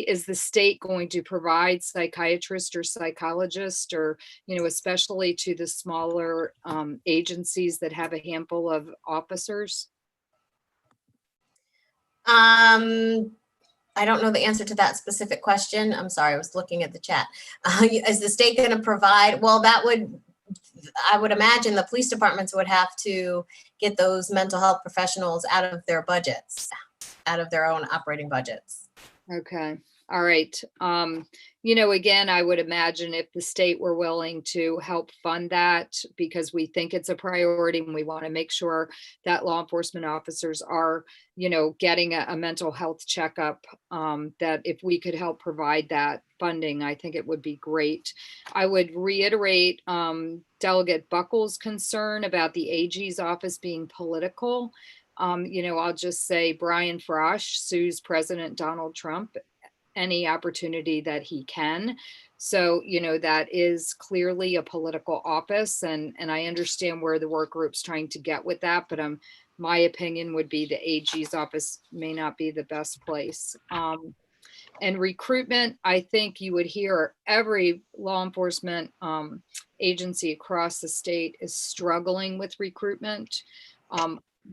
is the state going to provide psychiatrists or psychologists, or, especially to the smaller agencies that have a handful of officers? I don't know the answer to that specific question. I'm sorry, I was looking at the chat. Is the state going to provide? Well, I would imagine the police departments would have to get those mental health professionals out of their budgets, out of their own operating budgets. Okay. All right. Again, I would imagine if the state were willing to help fund that, because we think it's a priority and we want to make sure that law enforcement officers are, getting a mental health checkup, that if we could help provide that funding, I think it would be great. I would reiterate Delegate Buckles' concern about the AG's office being political. I'll just say Brian Frosch sues President Donald Trump any opportunity that he can. So, that is clearly a political office, and I understand where the work group's trying to get with that, but my opinion would be the AG's office may not be the best place. And recruitment, I think you would hear every law enforcement agency across the state is struggling with recruitment.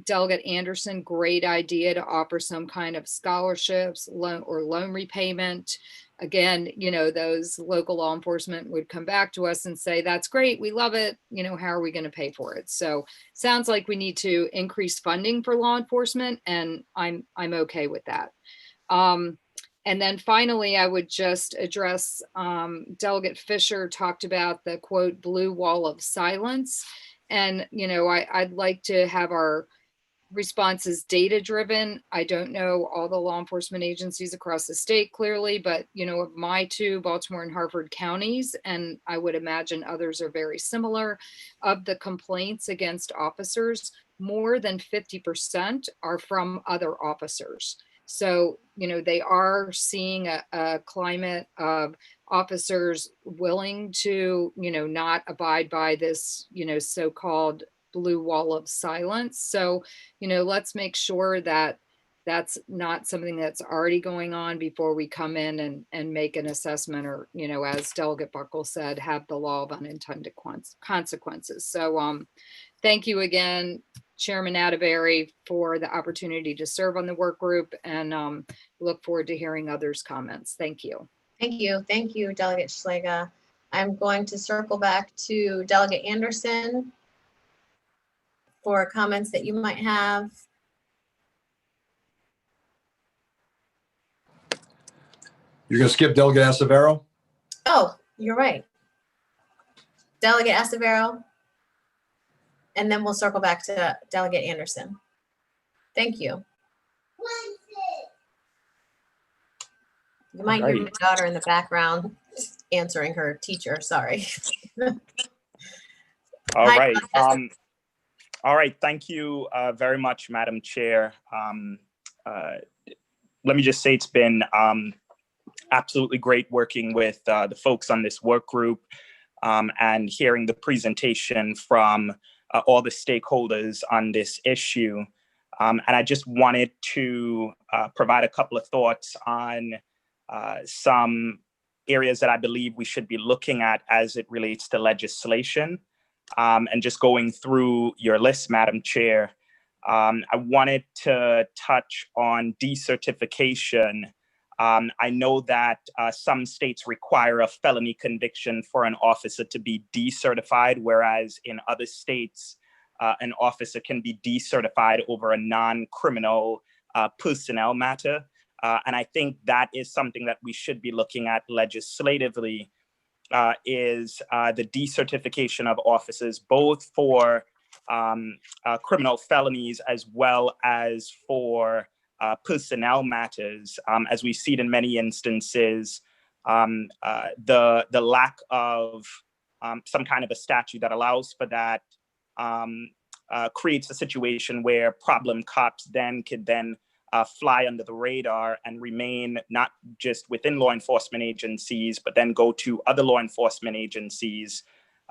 Delegate Anderson, great idea to offer some kind of scholarships, loan repayment. Again, those local law enforcement would come back to us and say, that's great, we love it. How are we going to pay for it? So sounds like we need to increase funding for law enforcement, and I'm okay with that. And then finally, I would just address Delegate Fisher talked about the quote, blue wall of silence. And, I'd like to have our responses data driven. I don't know all the law enforcement agencies across the state clearly, but, of my two, Baltimore and Harford counties, and I would imagine others are very similar, of the complaints against officers, more than 50% are from other officers. So, they are seeing a climate of officers willing to, not abide by this, so-called blue wall of silence. So, let's make sure that that's not something that's already going on before we come in and make an assessment, or, as Delegate Buckle said, have the law of unintended consequences. So, thank you again, Chairman Atterbury, for the opportunity to serve on the work group, and look forward to hearing others' comments. Thank you. Thank you. Thank you, Delegate Schlega. I'm going to circle back to Delegate Anderson for comments that you might have. You're going to skip Delegate Acevero? Oh, you're right. Delegate Acevero. And then we'll circle back to Delegate Anderson. Thank you. You might hear my daughter in the background answering her teacher. Sorry. All Hi, right. Delegate. All right. Thank you very much, Madam Chair. Let me just say it's been absolutely great working with the folks on this work group and hearing the presentation from all the stakeholders on this issue. And I just wanted to provide a couple of thoughts on some areas that I believe we should be looking at as it relates to legislation. And just going through your list, Madam Chair, I wanted to touch on decertification. I know that some states require a felony conviction for an officer to be decertified, whereas in other states, an officer can be decertified over a non-criminal personnel matter. And I think that is something that we should be looking at legislatively, is the decertification of officers, both for criminal felonies as well as for personnel matters. As we see it in many instances, the lack of some kind of a statute that allows for that creates a situation where problem cops could fly under the radar and remain not just within law enforcement agencies, but then go to other law enforcement agencies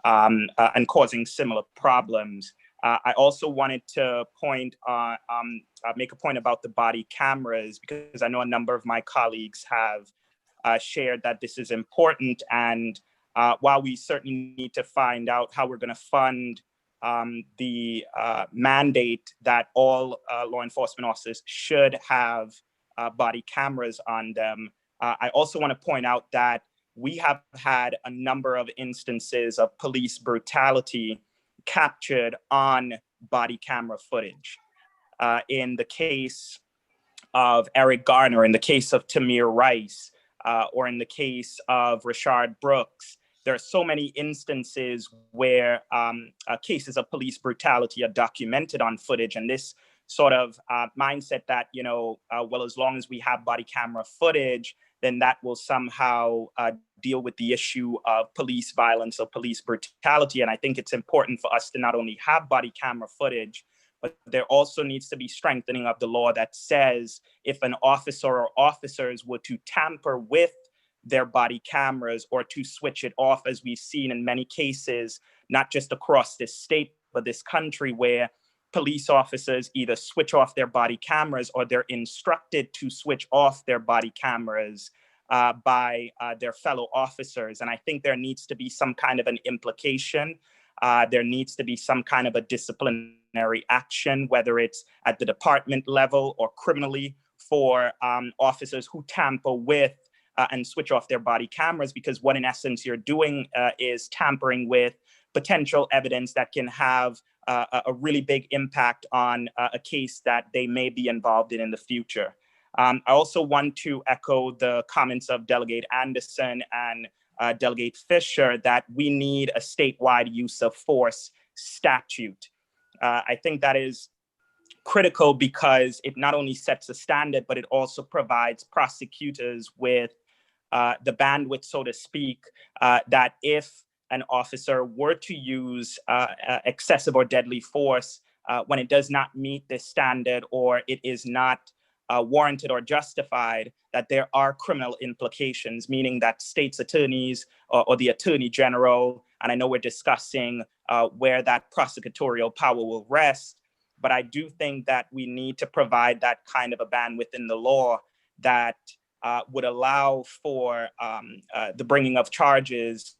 and causing similar problems. I also wanted to make a point about the body cameras, because I know a number of my colleagues have shared that this is important. And while we certainly need to find out how we're going to fund the mandate that all law enforcement officers should have body cameras on them, I also want to point out that we have had a number of instances of police brutality captured on body camera footage. In the case of Eric Garner, in the case of Tamir Rice, or in the case of Rashard Brooks, there are so many instances where cases of police brutality are documented on footage, and this sort of mindset that, well, as long as we have body camera footage, then that will somehow deal with the issue of police violence or police brutality. And I think it's important for us to not only have body camera footage, but there also needs to be strengthening of the law that says if an officer or officers were to tamper with their body cameras or to switch it off, as we've seen in many cases, not just across this state, but this country, where police officers either switch off their body cameras or they're instructed to switch off their body cameras by their fellow officers. And I think there needs to be some kind of an implication. There needs to be some kind of a disciplinary action, whether it's at the department level or criminally, for officers who tamper with and switch off their body cameras, because what in essence you're doing is tampering with potential evidence that can have a really big impact on a case that they may be involved in the future. I also want to echo the comments of Delegate Anderson and Delegate Fisher that we need a statewide use of force statute. I think that is critical because it not only sets a standard, but it also provides prosecutors with the bandwidth, so to speak, that if an officer were to use excessive or deadly force when it does not meet this standard or it is not warranted or justified, that there are criminal implications, meaning that state's attorneys or the attorney general, and I know we're discussing where that prosecutorial power will rest, but I do think that we need to provide that kind of a bandwidth in the law that would allow for the bringing of charges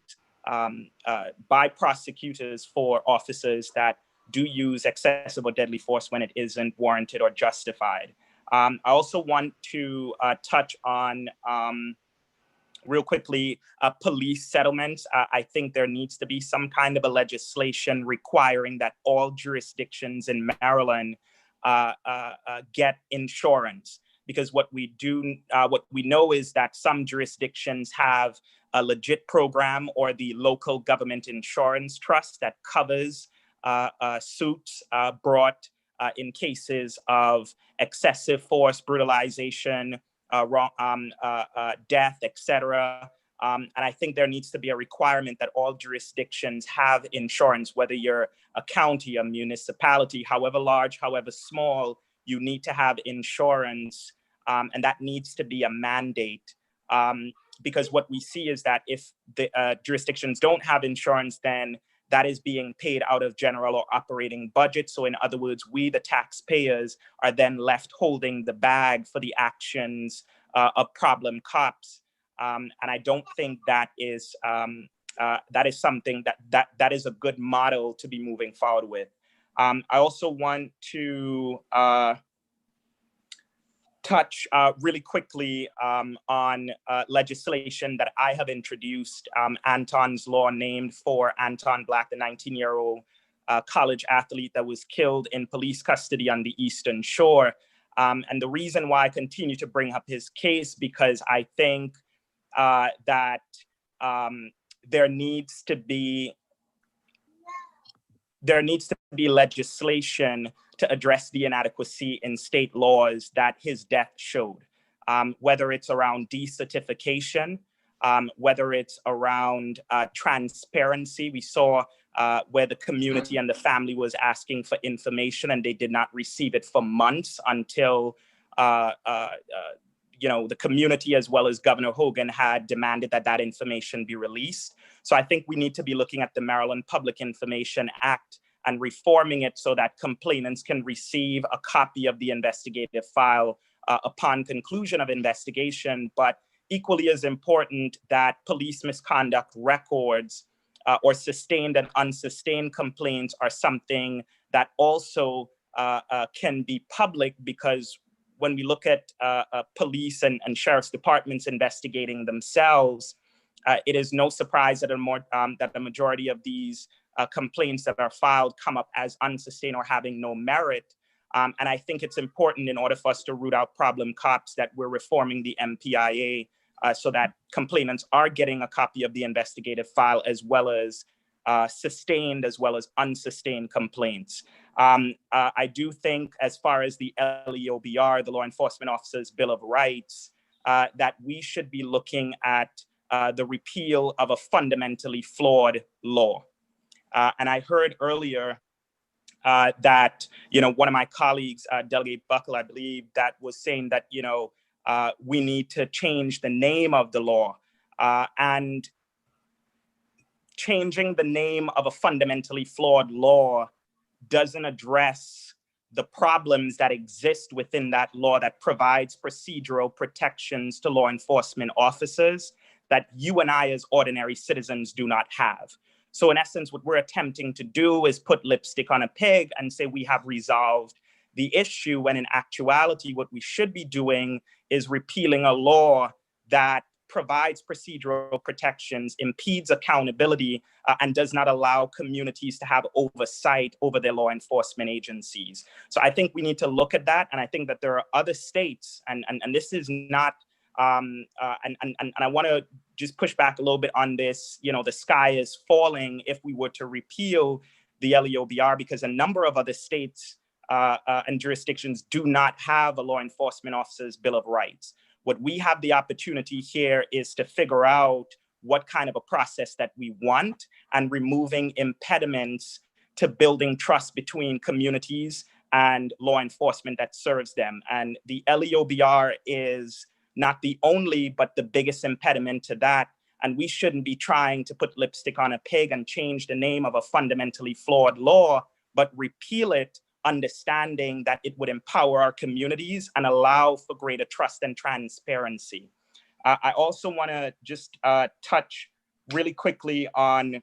by prosecutors for officers that do use excessive or deadly force when it isn't warranted or justified. I also want to touch on, real quickly, police settlements. I think there needs to be some kind of a legislation requiring that all jurisdictions in Maryland get insurance. Because what we know is that some jurisdictions have a legit program or the local government insurance trust that covers suits brought in cases of excessive force, brutalization, death, etc. And I think there needs to be a requirement that all jurisdictions have insurance, whether you're a county, a municipality, however large, however small, you need to have insurance. And that needs to be a mandate, because what we see is that if the jurisdictions don't have insurance, then that is being paid out of general or operating budget. So in other words, we, the taxpayers, are then left holding the bag for the actions of problem cops. And I don't think that is something that is a good model to be moving forward with. I also want to touch really quickly on legislation that I have introduced, Anton's Law, named for Anton Black, the 19-year-old college athlete that was killed in police custody on the Eastern Shore. And the reason why I continue to bring up his case, because I think that there needs to be legislation to address the inadequacy in state laws that his death showed, whether it's around decertification, whether it's around transparency. We saw where the community and the family was asking for information and they did not receive it for months until the community as well as Governor Hogan had demanded that that information be released. So I think we need to be looking at the Maryland Public Information Act and reforming it so that complainants can receive a copy of the investigative file upon conclusion of investigation. But equally as important, that police misconduct records or sustained and unsustained complaints are something that also can be public, because when we look at police and sheriff's departments investigating themselves, it is no surprise that the majority of these complaints that are filed come up as unsustained or having no merit. And I think it's important, in order for us to root out problem cops, that we're reforming the MPIA so that complainants are getting a copy of the investigative file, as well as sustained as well as unsustained complaints. I do think, as far as the LEOBR, the Law Enforcement Officers Bill of Rights, that we should be looking at the repeal of a fundamentally flawed law. And I heard earlier that, one of my colleagues, Delegate Buckle, I believe, that was saying that, we need to change the name of the law. And changing the name of a fundamentally flawed law doesn't address the problems that exist within that law that provides procedural protections to law enforcement officers that you and I as ordinary citizens do not have. So in essence, what we're attempting to do is put lipstick on a pig and say we have resolved the issue, when in actuality, what we should be doing is repealing a law that provides procedural protections, impedes accountability, and does not allow communities to have oversight over their law enforcement agencies. So I think we need to look at that. And I think that there are other states, and this is not, and I want to just push back a little bit on this, the sky is falling if we were to repeal the LEOBR, because a number of other states and jurisdictions do not have a law enforcement officer's Bill of Rights. What we have the opportunity here is to figure out what kind of a process that we want, and removing impediments to building trust between communities and law enforcement that serves them. And the LEOBR is not the only, but the biggest impediment to that. And we shouldn't be trying to put lipstick on a pig and change the name of a fundamentally flawed law, but repeal it, understanding that it would empower our communities and allow for greater trust and transparency. I also want to just touch really quickly on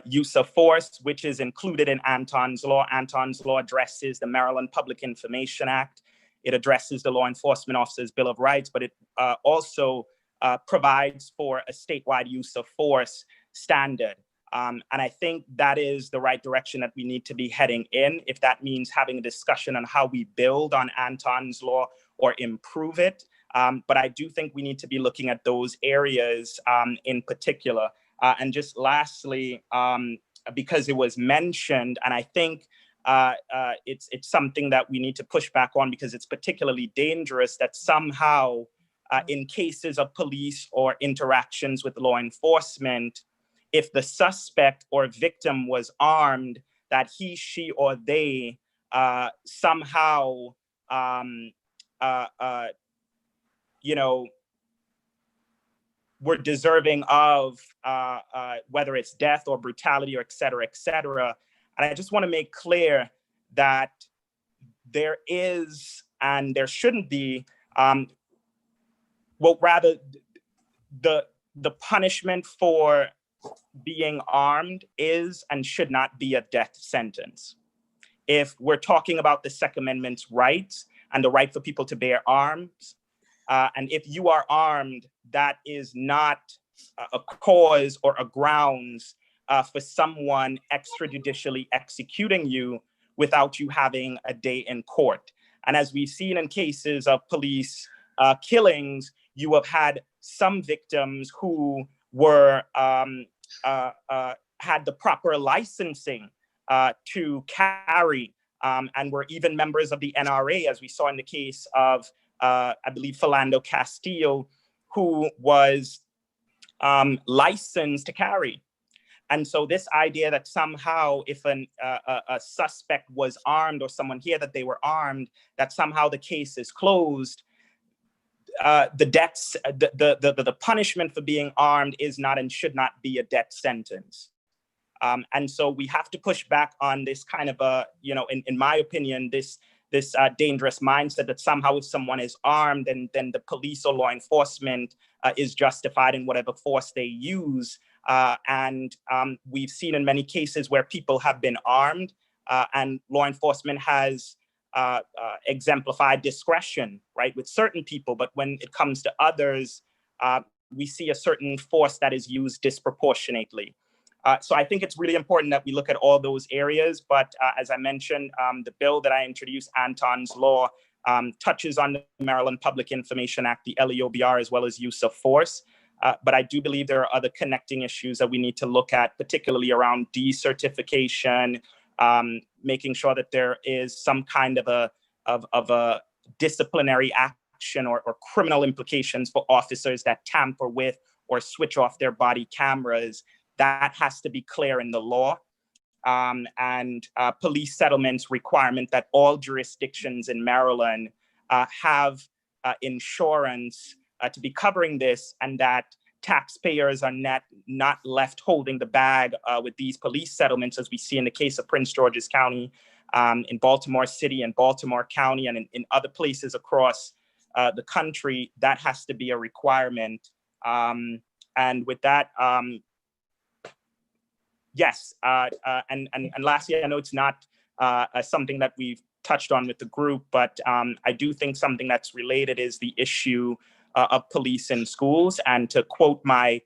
use of force, which is included in Anton's Law. Anton's Law addresses the Maryland Public Information Act. It addresses the Law Enforcement Officers Bill of Rights, but it also provides for a statewide use of force standard. And I think that is the right direction that we need to be heading in, if that means having a discussion on how we build on Anton's Law or improve it. But I do think we need to be looking at those areas in particular. And just lastly, because it was mentioned, and I think it's something that we need to push back on, because it's particularly dangerous that somehow in cases of police or interactions with law enforcement, if the suspect or victim was armed, that he, she, or they somehow, were deserving of whether it's death or brutality or et cetera, et cetera. And I just want to make clear that there is, and there shouldn't be, rather the punishment for being armed is and should not be a death sentence. If we're talking about the Second Amendment's rights and the right for people to bear arms, and if you are armed, that is not a cause or a grounds for someone extrajudicially executing you without you having a day in court. And as we've seen in cases of police killings, you have had some victims who were had the proper licensing to carry, and were even members of the NRA, as we saw in the case of, I believe, Philando Castillo, who was licensed to carry. And so this idea that somehow if a suspect was armed, or someone here that they were armed, that somehow the case is closed, the punishment for being armed is not and should not be a death sentence. And so we have to push back on this kind of in my opinion, this dangerous mindset that somehow if someone is armed, then the police or law enforcement is justified in whatever force they use. And we've seen in many cases where people have been armed and law enforcement has exemplified discretion, right, with certain people. But when it comes to others, we see a certain force that is used disproportionately. So I think it's really important that we look at all those areas. But as I mentioned, the bill that I introduced, Anton's Law, touches on the Maryland Public Information Act, the LEOBR, as well as use of force. But I do believe there are other connecting issues that we need to look at, particularly around decertification, making sure that there is some kind of a disciplinary action or criminal implications for officers that tamper with or switch off their body cameras. That has to be clear in the law. And police settlements requirement that all jurisdictions in Maryland have insurance to be covering this, and that taxpayers are not left holding the bag with these police settlements, as we see in the case of Prince George's County, in Baltimore City and Baltimore County, and in other places across the country. That has to be a requirement. And with that, yes, and lastly, I know it's not something that we've touched on with the group, but I do think something that's related is the issue of police in schools. And to quote my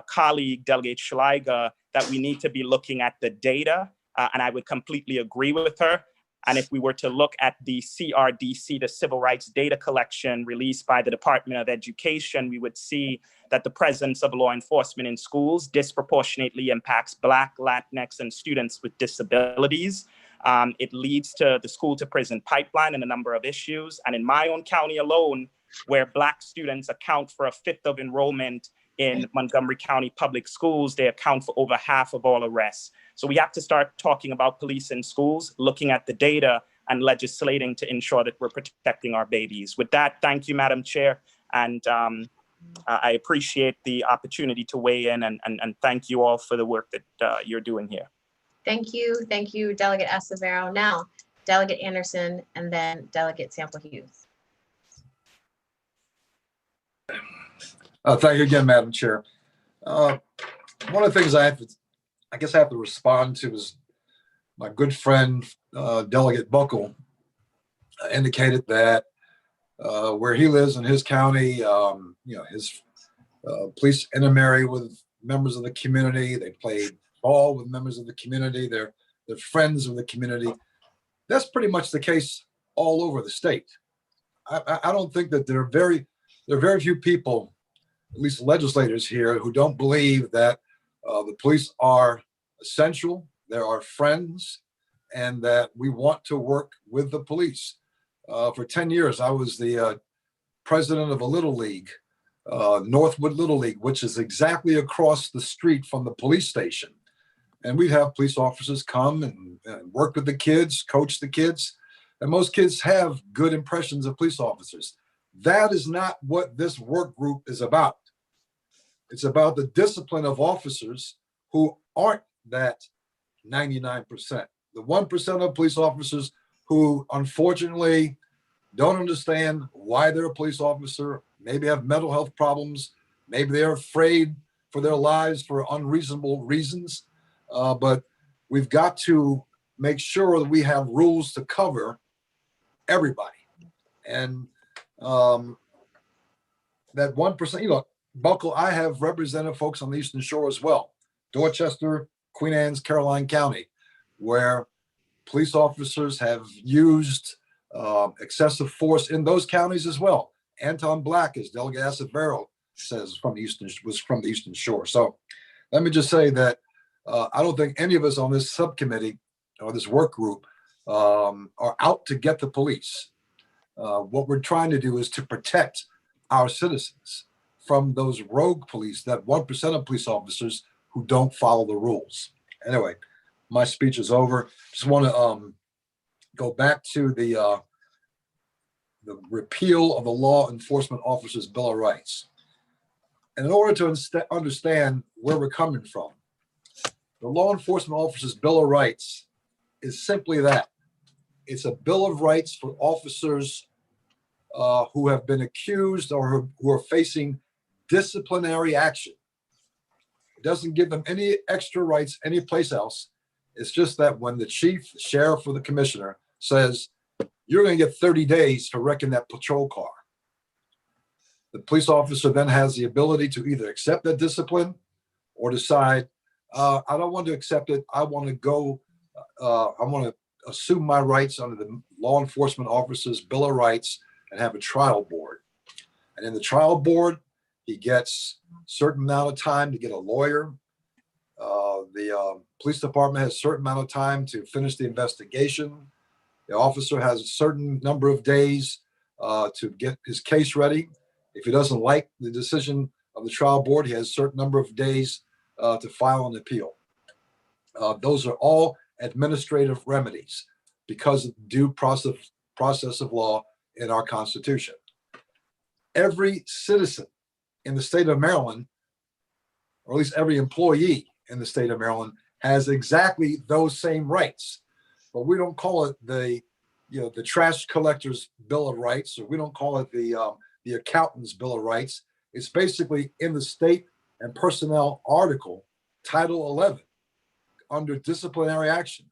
colleague, Delegate Schleiger, that we need to be looking at the data, and I would completely agree with her. And if we were to look at the CRDC, the Civil Rights Data Collection released by the Department of Education, we would see that the presence of law enforcement in schools disproportionately impacts Black, Latinx, and students with disabilities. It leads to the school to prison pipeline and a number of issues. And in my own county alone, where Black students account for a fifth of enrollment in Montgomery County public schools, they account for over half of all arrests. So we have to start talking about police in schools, looking at the data and legislating to ensure that we're protecting our babies. With that, thank you, Madam Chair. And I appreciate the opportunity to weigh in, and thank you all for the work that you're doing here. Thank you, Delegate Acevedo. Now, Delegate Anderson, and then Delegate Sample Hughes. Thank you again, Madam Chair. One of the things I guess I have to respond to is my good friend, Delegate Buckle, indicated that where he lives in his county, his police intermarry with members of the community. They play ball with members of the community. They're friends of the community. That's pretty much the case all over the state. I don't think that there are very few people, at least legislators here, who don't believe that the police are essential, they're our friends, and that we want to work with the police. For 10 years, I was the president of a Little League, Northwood Little League, which is exactly across the street from the police station. And we'd have police officers come and work with the kids, coach the kids. And most kids have good impressions of police officers. That is not what this work group is about. It's about the discipline of officers who aren't that 99%. The 1% of police officers who unfortunately don't understand why they're a police officer, maybe have mental health problems, maybe they're afraid for their lives for unreasonable reasons. But we've got to make sure that we have rules to cover everybody. And that 1%, Buckle, I have represented folks on the Eastern Shore as well. Dorchester, Queen Anne's, Caroline County, where police officers have used excessive force in those counties as well. Anton Black, as Delegate Acevedo says, was from the Eastern Shore. So let me just say that I don't think any of us on this subcommittee or this work group are out to get the police. What we're trying to do is to protect our citizens from those rogue police, that 1% of police officers who don't follow the rules. Anyway, my speech is over. Just want to go back to the repeal of the Law Enforcement Officers' Bill of Rights. And in order to understand where we're coming from, the Law Enforcement Officers' Bill of Rights is simply that. It's a Bill of Rights for officers who have been accused or who are facing disciplinary action. It doesn't give them any extra rights anyplace else. It's just that when the chief, the sheriff, or the commissioner says, you're going to get 30 days to wreck in that patrol car, the police officer then has the ability to either accept that discipline or decide, I don't want to accept it. I want to go, I want to assume my rights under the law enforcement officer's Bill of Rights and have a trial board. And in the trial board, he gets a certain amount of time to get a lawyer. The police department has a certain amount of time to finish the investigation. The officer has a certain number of days to get his case ready. If he doesn't like the decision of the trial board, he has a certain number of days to file an appeal. Those are all administrative remedies because of the due process of law in our Constitution. Every citizen in the state of Maryland, or at least every employee in the state of Maryland, has exactly those same rights. But we don't call it the trash collector's Bill of Rights, or we don't call it the accountant's Bill of Rights. It's basically in the state and personnel article, Title 11, under disciplinary action.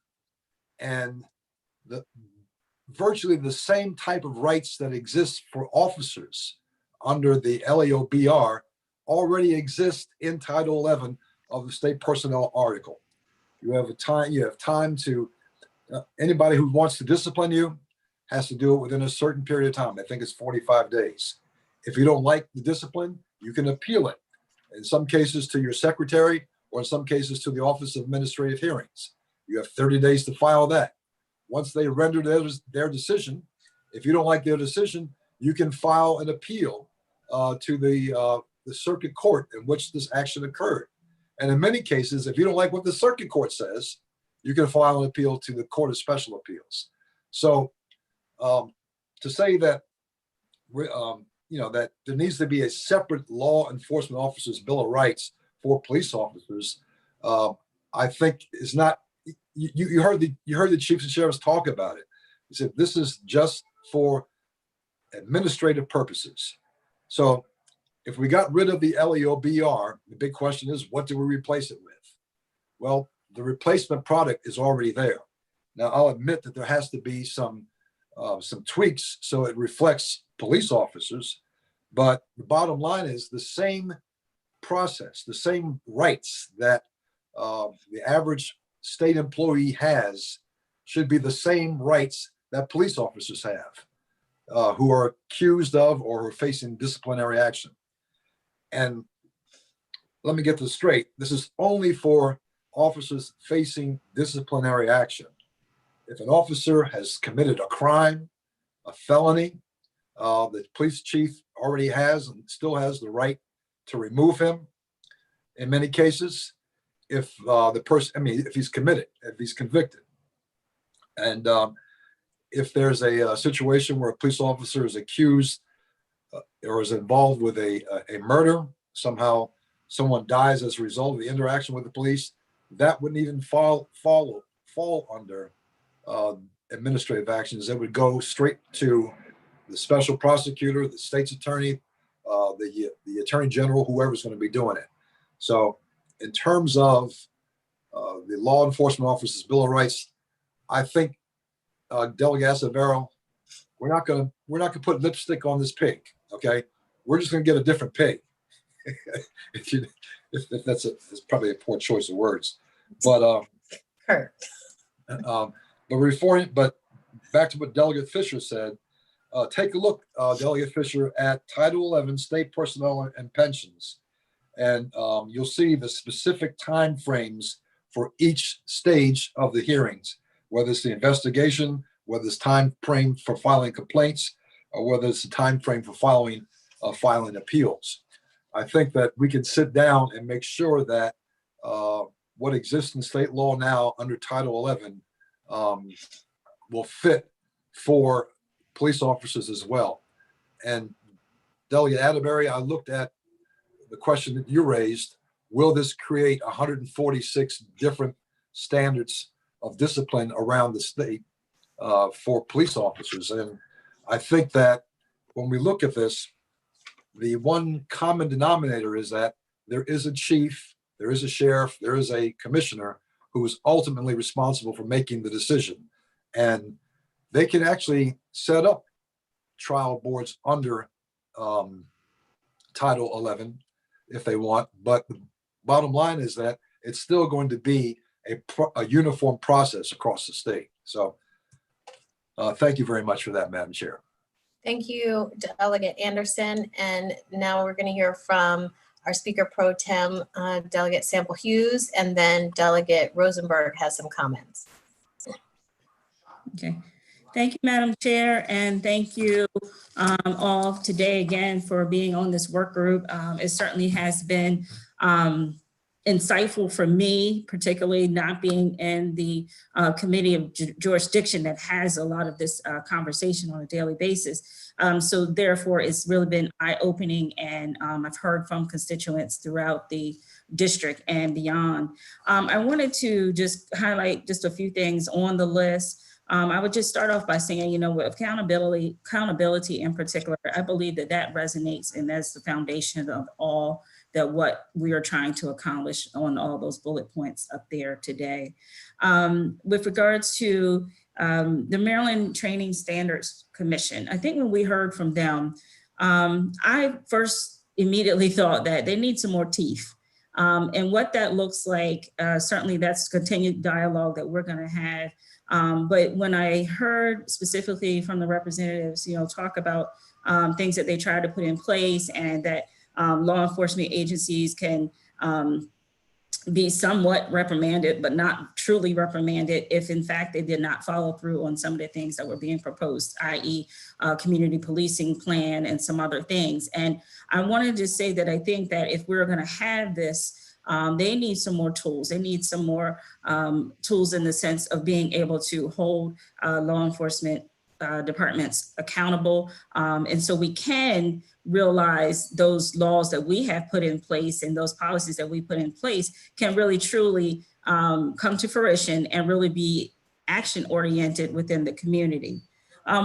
And virtually the same type of rights that exist for officers under the LAOBR already exist in Title 11 of the state personnel article. You have time to, anybody who wants to discipline you has to do it within a certain period of time. I think it's 45 days. If you don't like the discipline, you can appeal it. In some cases to your secretary, or in some cases to the Office of Administrative Hearings. You have 30 days to file that. Once they render their decision, if you don't like their decision, you can file an appeal to the circuit court in which this action occurred. And in many cases, if you don't like what the circuit court says, you can file an appeal to the Court of Special Appeals. So to say that that there needs to be a separate law enforcement officer's Bill of Rights for police officers, I think is not. You heard the chiefs and sheriffs talk about it. He said this is just for administrative purposes. So if we got rid of the LEOBR, the big question is, what do we replace it with? Well, the replacement product is already there. Now, I'll admit that there has to be some tweaks so it reflects police officers, but the bottom line is the same process, the same rights that the average state employee has should be the same rights that police officers have who are accused of or are facing disciplinary action. And let me get this straight. This is only for officers facing disciplinary action. If an officer has committed a crime, a felony, the police chief already has and still has the right to remove him in many cases if if he's committed, if he's convicted. And if there's a situation where a police officer is accused or is involved with a murder, somehow someone dies as a result of the interaction with the police, that wouldn't even fall under administrative actions. That would go straight to the special prosecutor, the state's attorney, the attorney general, whoever's going to be doing it. So in terms of the law enforcement officer's Bill of Rights, I think Delegate Acevedo, we're not going to put lipstick on this pig. Okay, we're just going to get a different pig. if that's probably a poor choice of words, but but back to what Delegate Fisher said. Take a look, Delegate Fisher, at Title 11 State Personnel and Pensions, and you'll see the specific time frames for each stage of the hearings, whether it's the investigation, whether it's time frame for filing complaints, or whether it's the time frame for filing appeals. I think that we can sit down and make sure that what exists in state law now under Title 11 will fit for police officers as well. And Delegate Atterbury, I looked at the question that you raised. Will this create 146 different standards of discipline around the state for police officers? And I think that when we look at this, the one common denominator is that there is a chief, there is a sheriff, there is a commissioner who is ultimately responsible for making the decision. And they can actually set up trial boards under Title 11 if they want. But the bottom line is that it's still going to be a uniform process across the state. So Thank you very much for that, Madam Chair. Thank you, Delegate Anderson. And now we're going to hear from our Speaker Pro Tem, Delegate Sample Hughes, and then Delegate Rosenberg has some comments. Okay. Thank you, Madam Chair, and thank you all today again for being on this work group. It certainly has been insightful for me, particularly not being in the committee of jurisdiction that has a lot of this conversation on a daily basis. So therefore, it's really been eye-opening, and I've heard from constituents throughout the district and beyond. I wanted to just highlight just a few things on the list. I would just start off by saying, you know, with accountability in particular, I believe that that resonates, and that's the foundation of all that what we are trying to accomplish on all those bullet points up there today. With regards to the Maryland Training Standards Commission, I think when we heard from them, I first immediately thought that they need some more teeth. And what that looks like, certainly that's continued dialogue that we're going to have. But when I heard specifically from the representatives, you know, talk about things that they try to put in place, and that law enforcement agencies can be somewhat reprimanded, but not truly reprimanded if in fact they did not follow through on some of the things that were being proposed, i.e. Community policing plan and some other things. And I wanted to say that I think that if we're going to have this, they need some more tools. They need some more tools in the sense of being able to hold law enforcement departments accountable. And so we can realize those laws that we have put in place and those policies that we put in place can really truly come to fruition and really be action oriented within the community.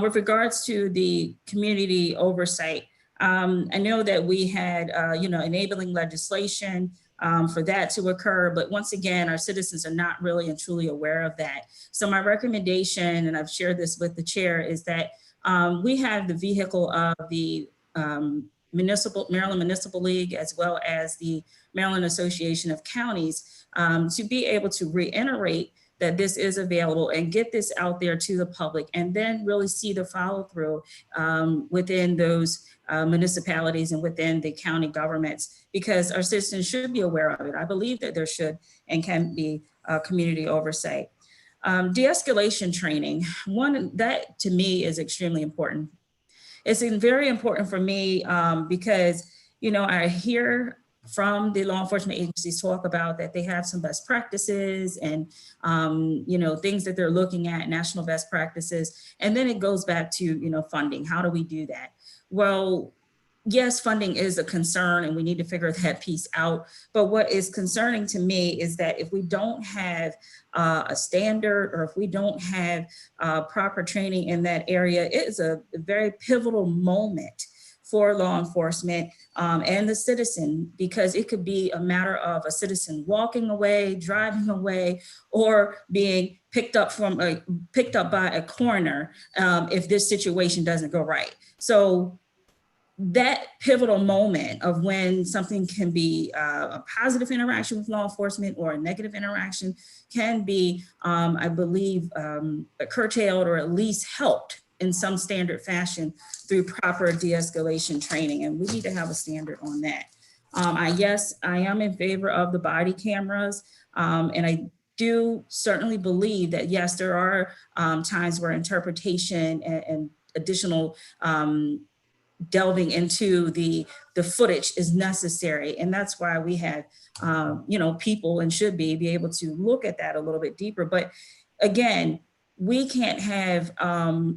With regards to the community oversight, I know that we had enabling legislation for that to occur. But once again, our citizens are not really and truly aware of that. So my recommendation, and I've shared this with the chair, is that we have the vehicle of the Maryland Municipal League, as well as the Maryland Association of Counties, to be able to reiterate that this is available and get this out there to the public, and then really see the follow through within those municipalities and within the county governments, because our citizens should be aware of it. I believe that there should and can be community oversight. De-escalation training, one that to me is extremely important. It's very important for me because, you know, I hear from the law enforcement agencies talk about that they have some best practices and, you know, things that they're looking at, national best practices. And then it goes back to, you know, funding. How do we do that? Well, yes, funding is a concern and we need to figure that piece out. But what is concerning to me is that if we don't have a standard, or if we don't have proper training in that area, it is a very pivotal moment for law enforcement and the citizen, because it could be a matter of a citizen walking away, driving away, or being picked up by a coroner if this situation doesn't go right. So that pivotal moment of when something can be a positive interaction with law enforcement or a negative interaction can be, I believe, curtailed or at least helped in some standard fashion through proper de-escalation training. And we need to have a standard on that. Yes, I am in favor of the body cameras. And I do certainly believe that, yes, there are times where interpretation and additional delving into the footage is necessary. And that's why we have, you know, people and should be able to look at that a little bit deeper. But again, we can't have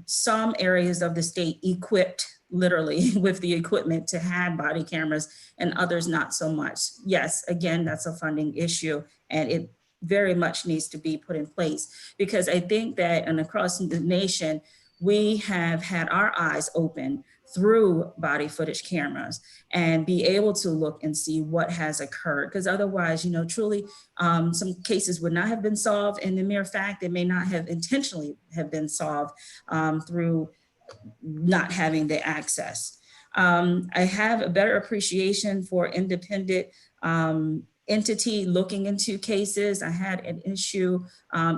some areas of the state equipped literally with the equipment to have body cameras and others not so much. Yes, again, that's a funding issue, and it very much needs to be put in place, because I think that and across the nation, we have had our eyes open through body footage cameras and be able to look and see what has occurred. Because otherwise, you know, truly some cases would not have been solved, and the mere fact they may not have intentionally have been solved through not having the access. I have a better appreciation for independent entity looking into cases. I had an issue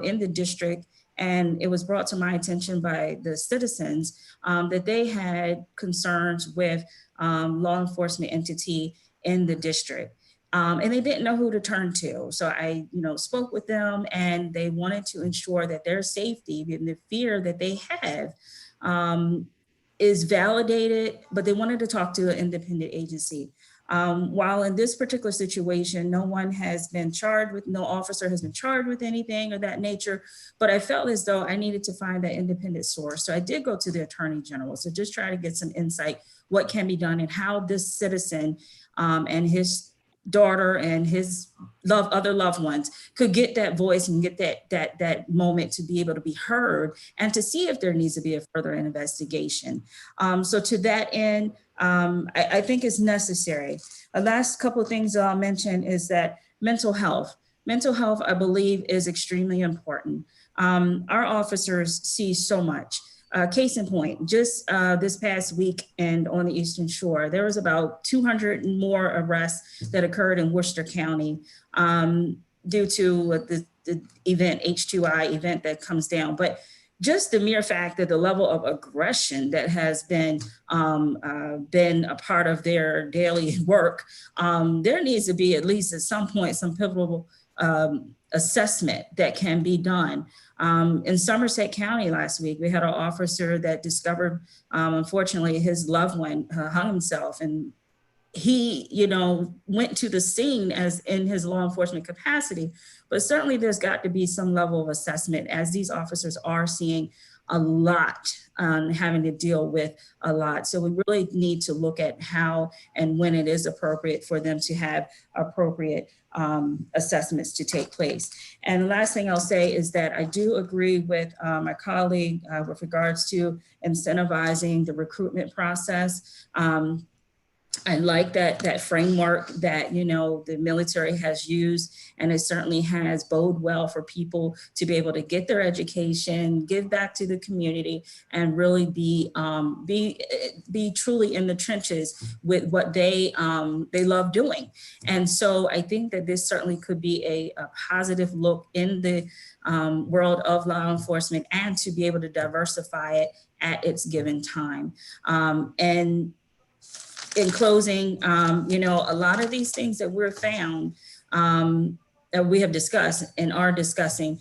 in the district, And it was brought to my attention by the citizens that they had concerns with law enforcement entity in the district. And they didn't know who to turn to. So I, spoke with them, and they wanted to ensure that their safety and the fear that they have is validated, but they wanted to talk to an independent agency. While in this particular situation, no officer has been charged with anything of that nature, but I felt as though I needed to find that independent source. So I did go to the Attorney General. So just try to get some insight, what can be done and how this citizen and his daughter and his other loved ones could get that voice and get that moment to be able to be heard and to see if there needs to be a further investigation. So to that end, I think it's necessary. The last couple of things I'll mention is that mental health. Mental health, I believe, is extremely important. Our officers see so much. Case in point, just this past week and on the Eastern Shore, there was about 200 more arrests that occurred in Worcester County due to the event, H2I event that comes down. But just the mere fact that the level of aggression that has been a part of their daily work, there needs to be at least at some point some pivotal assessment that can be done. In Somerset County last week, we had an officer that discovered, unfortunately, his loved one hung himself, and he, went to the scene as in his law enforcement capacity, but certainly there's got to be some level of assessment as these officers are seeing a lot, having to deal with a lot. So we really need to look at how and when it is appropriate for them to have appropriate assessments to take place. And the last thing I'll say is that I do agree with my colleague with regards to incentivizing the recruitment process. I like that framework that, the military has used, and it certainly has bode well for people to be able to get their education, give back to the community, and really be truly in the trenches with what they love doing. And so I think that this certainly could be a positive look in the world of law enforcement, and to be able to diversify it at its given time. And in closing, a lot of these things that we're found that we have discussed and are discussing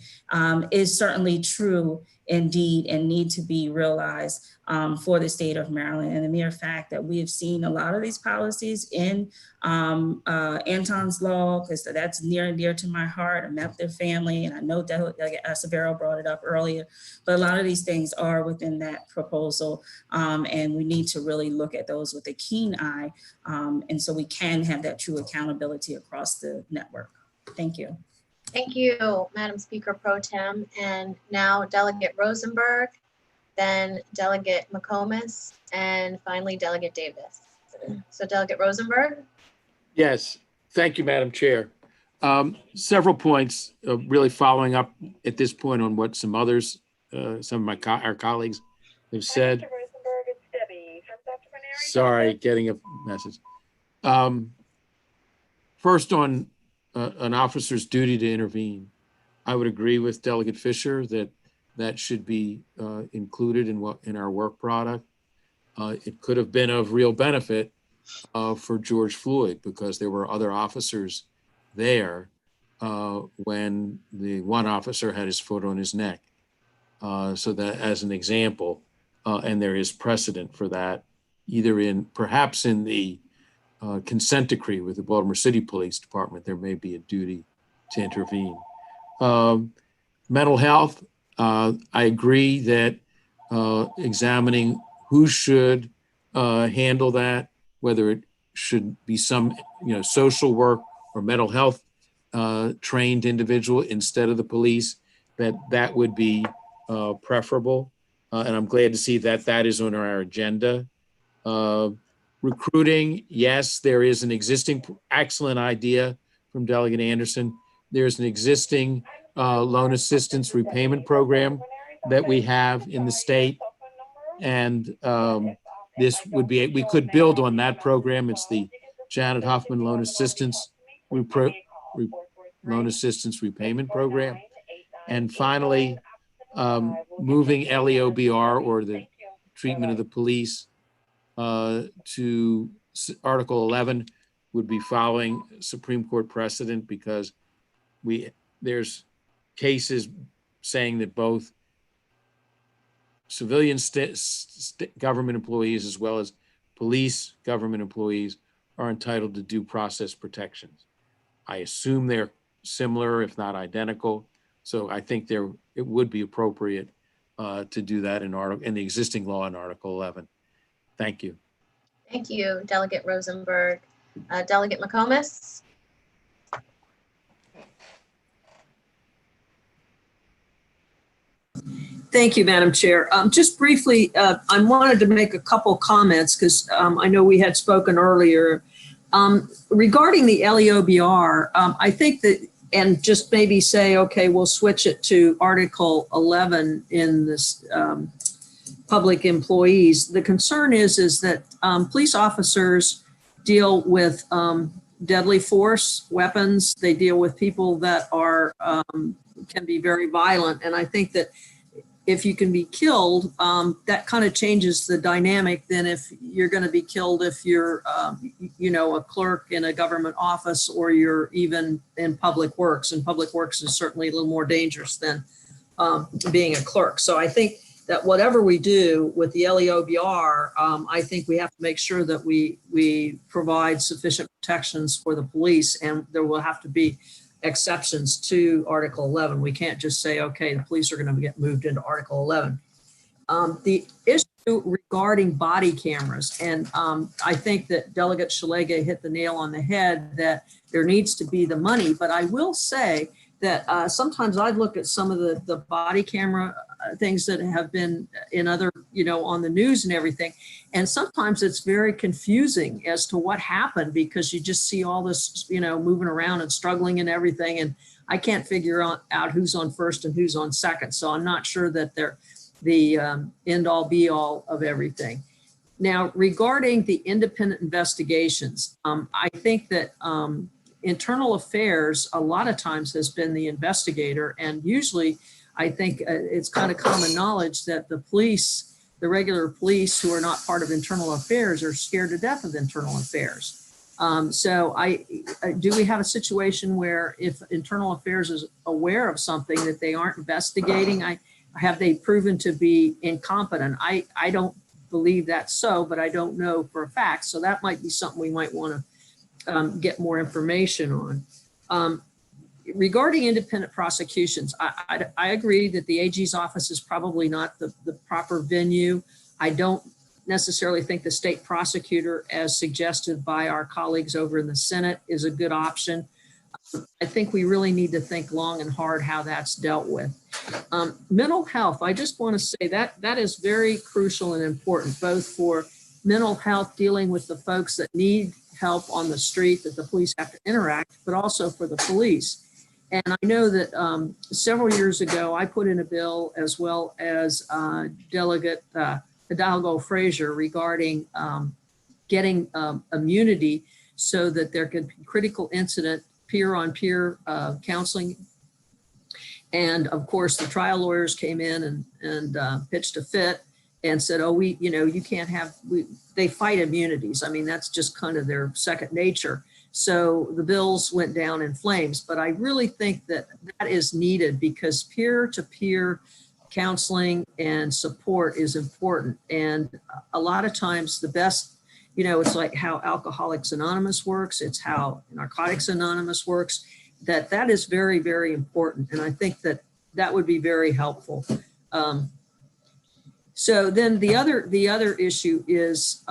is certainly true indeed and need to be realized for the state of Maryland. And the mere fact that we have seen a lot of these policies in Anton's law, because that's near and dear to my heart. I met their family, and I know Delegate Acevedo brought it up earlier, but a lot of these things are within that proposal, and we need to really look at those with a keen eye, and so we can have that true accountability across the network. Thank you. Thank you, Madam Speaker Pro Tem. And now Delegate Rosenberg, then Delegate McComas, and finally Delegate Davis. So Delegate Rosenberg. Yes, thank you, Madam Chair. Several points, really following up at this point on what some others, some of our colleagues have said. Mr. Rosenberg, it's Debbie from Dr. Maneri. Sorry, getting a message. First, on an officer's duty to intervene, I would agree with Delegate Fisher that should be included in our work product. It could have been of real benefit for George Floyd, because there were other officers there when the one officer had his foot on his neck. So that, as an example, and there is precedent for that, perhaps in the consent decree with the Baltimore City Police Department, there may be a duty to intervene. Mental health, I agree that examining who should handle that, whether it should be some social work or mental health trained individual instead of the police, that would be preferable. And I'm glad to see that is on our agenda. Recruiting, yes, there is an existing excellent idea from Delegate Anderson. There's an existing loan assistance repayment program that we have in the state. And this would be, we could build on that program. It's the Janet Huffman Loan Assistance Repayment Program. And finally, moving LEOBR or the treatment of the police to Article 11 would be following Supreme Court precedent, because there's cases saying that both civilian government employees as well as police government employees are entitled to due process protections. I assume they're similar, if not identical. So I think it would be appropriate to do that in the existing law in Article 11. Thank you. Thank you, Delegate Rosenberg. Delegate McComas? Thank you, Madam Chair. Just briefly, I wanted to make a couple comments because I know we had spoken earlier. Regarding the LEOBR, I think that, and just maybe say, okay, we'll switch it to Article 11 in this public employees. The concern is that police officers deal with deadly force, weapons. They deal with people that are can be very violent. And I think that if you can be killed, that kind of changes the dynamic than if you're going to be killed if you're, a clerk in a government office, or you're even in public works. And public works is certainly a little more dangerous than being a clerk. So I think that whatever we do with the LEOBR, I think we have to make sure that we provide sufficient protections for the police, and there will have to be exceptions to Article 11. We can't just say, okay, the police are going to get moved into Article 11. The issue regarding body cameras, and I think that Delegate Szeliga hit the nail on the head that there needs to be the money, but I will say that sometimes I've looked at some of the body camera things that have been in other, on the news and everything. And sometimes it's very confusing as to what happened, because you just see all this, moving around and struggling and everything. And I can't figure out who's on first and who's on second. So I'm not sure that they're the end all be all of everything. Now, regarding the independent investigations, I think that internal affairs a lot of times has been the investigator, and usually I think it's kind of common knowledge that the police, the regular police who are not part of internal affairs, are scared to death of internal affairs. So do we have a situation where if internal affairs is aware of something that they aren't investigating, have they proven to be incompetent? I don't believe that's so, but I don't know for a fact. So that might be something we might want to get more information on. Regarding independent prosecutions, I agree that the AG's office is probably not the proper venue. I don't necessarily think the state prosecutor, as suggested by our colleagues over in the Senate, is a good option. I think we really need to think long and hard how that's dealt with. Mental health, I just want to say that is very crucial and important, both for mental health, dealing with the folks that need help on the street that the police have to interact, but also for the police. And I know that several years ago, I put in a bill, as well as Delegate Hidalgo Frazier, regarding getting immunity so that there could be critical incident peer-on-peer counseling. And of course, the trial lawyers came in and pitched a fit and said, oh, you can't have, they fight immunities. I mean, that's just kind of their second nature. So the bills went down in flames, but I really think that is needed, because peer-to-peer counseling and support is important. And a lot of times the best, it's like how Alcoholics Anonymous works, it's how Narcotics Anonymous works, that is very, very important. And I think that would be very helpful. So then the other issue is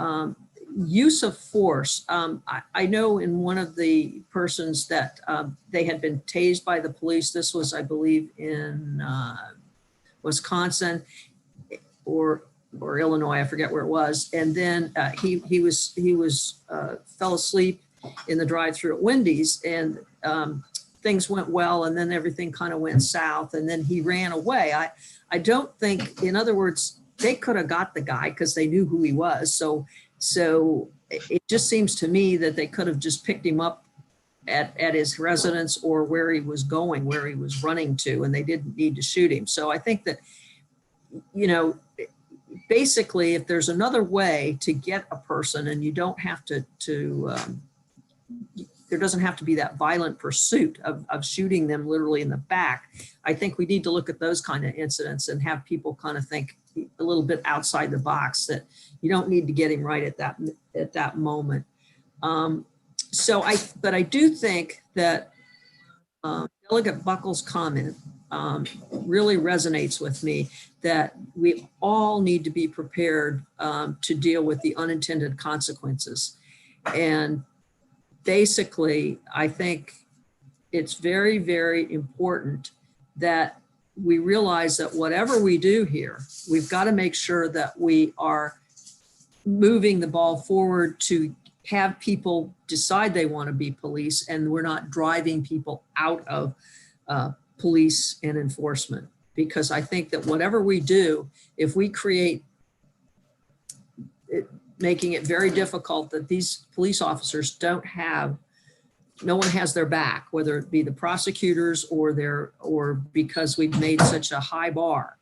use of force. I know in one of the persons that they had been tased by the police. This was, I believe, in Wisconsin or Illinois, I forget where it was. And then he fell asleep in the drive-thru at Wendy's, and things went well, and then everything kind of went south, and then he ran away. I don't think, in other words, they could have got the guy because they knew who he was. So it just seems to me that they could have just picked him up at his residence or where he was going, where he was running to, and they didn't need to shoot him. So I think that, you know, basically, if there's another way to get a person and you don't have to there doesn't have to be that violent pursuit of shooting them literally in the back. I think we need to look at those kind of incidents and have people kind of think a little bit outside the box, that you don't need to get him right at that moment. But I do think that Delegate Buckles' comment really resonates with me, that we all need to be prepared to deal with the unintended consequences. And basically, I think it's very, very important that we realize that whatever we do here, we've got to make sure that we are moving the ball forward to have people decide they want to be police, and we're not driving people out of police and enforcement. Because I think that whatever we do, if we create it, making it very difficult that these police officers no one has their back, whether it be the prosecutors or because we've made such a high bar.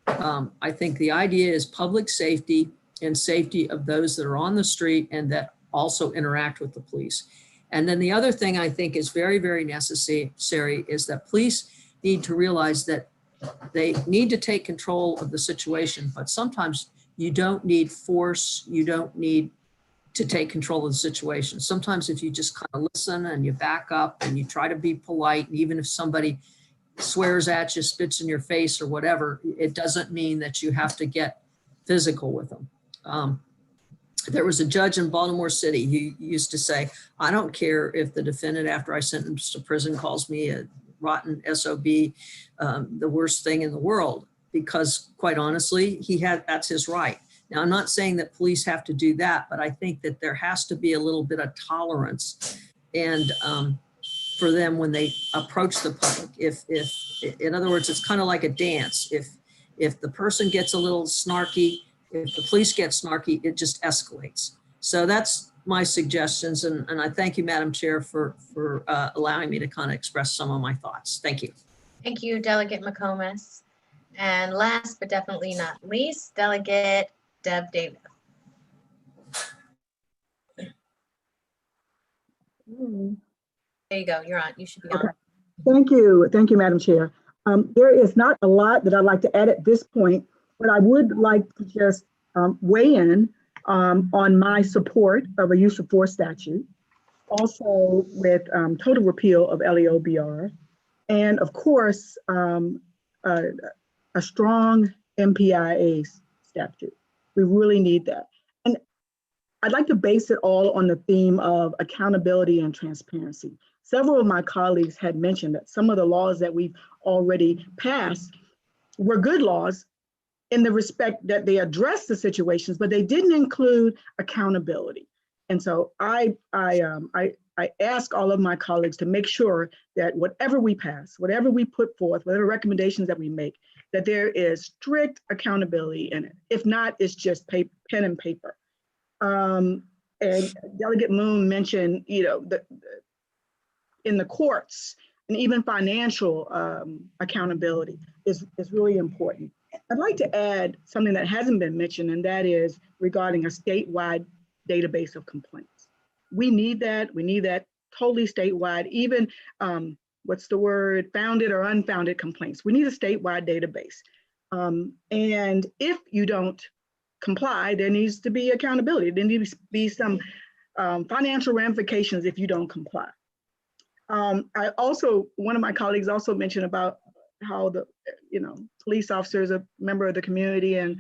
I think the idea is public safety and safety of those that are on the street and that also interact with the police. And then the other thing I think is very, very necessary is that police need to realize that they need to take control of the situation, but sometimes you don't need force, you don't need to take control of the situation. Sometimes if you just kind of listen and you back up and you try to be polite, and even if somebody swears at you, spits in your face or whatever, it doesn't mean that you have to get physical with them. There was a judge in Baltimore City who used to say, I don't care if the defendant, after I sentence to prison, calls me a rotten SOB, the worst thing in the world, because quite honestly, that's his right. Now, I'm not saying that police have to do that, but I think that there has to be a little bit of tolerance and for them when they approach the public. If in other words, it's kind of like a dance. If the person gets a little snarky, if the police get snarky, it just escalates. So that's my suggestions. And I thank you, Madam Chair, for allowing me to kind of express some of my thoughts. Thank you. Thank you, Delegate McComas. And last but definitely not least, Delegate Deb Davis. There you go. You're on. You should be on. Okay. Thank you, Madam Chair. There is not a lot that I'd like to add at this point, but I would like to just weigh in on my support of a use of force statute, also with total repeal of LEOBR, and of course, a strong MPIA statute. We really need that. And I'd like to base it all on the theme of accountability and transparency. Several of my colleagues had mentioned that some of the laws that we've already passed were good laws in the respect that they address the situations, but they didn't include accountability. And so I ask all of my colleagues to make sure that whatever we pass, whatever we put forth, whatever recommendations that we make, that there is strict accountability in it. If not, it's just pen and paper. And Delegate Moon mentioned, in the courts and even financial accountability is really important. I'd like to add something that hasn't been mentioned, and that is regarding a statewide database of complaints. We need that. We need that totally statewide, even founded or unfounded complaints. We need a statewide database. And if you don't comply, there needs to be accountability. There needs to be some financial ramifications if you don't comply. One of my colleagues also mentioned about how the police officers are a member of the community and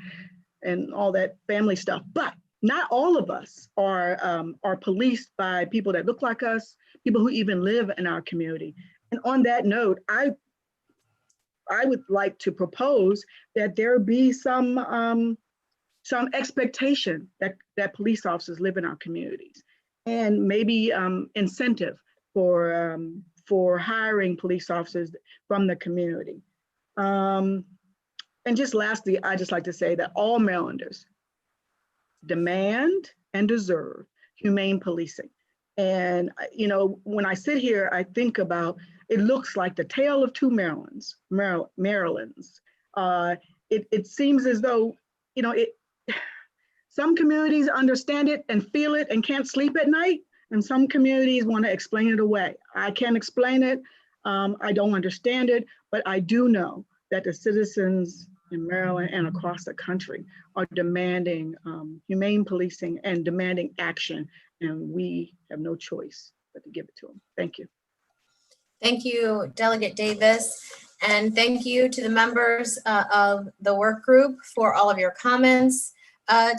all that family stuff, but not all of us are policed by people that look like us, people who even live in our community. And on that note, I would like to propose that there be some expectation that police officers live in our communities, and maybe incentive for hiring police officers from the community. And just lastly, I just like to say that all Marylanders demand and deserve humane policing. And, when I sit here, I think about, it looks like the tale of two Marylands. It seems as though, some communities understand it and feel it and can't sleep at night, and some communities want to explain it away. I can't explain it. I don't understand it, but I do know that the citizens in Maryland and across the country are demanding humane policing and demanding action, and we have no choice but to give it to them. Thank you. Thank you, Delegate Davis. And thank you to the members of the work group for all of your comments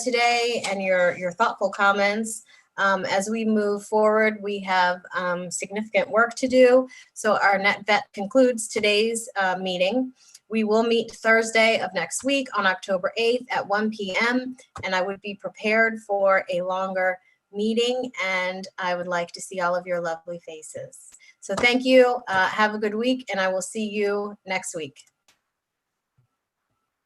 today and your thoughtful comments. As we move forward, we have significant work to do. So that concludes today's meeting. We will meet Thursday of next week on October 8th at 1 p.m. And I would be prepared for a longer meeting, and I would like to see all of your lovely faces. So thank you. Have a good week, and I will see you next week.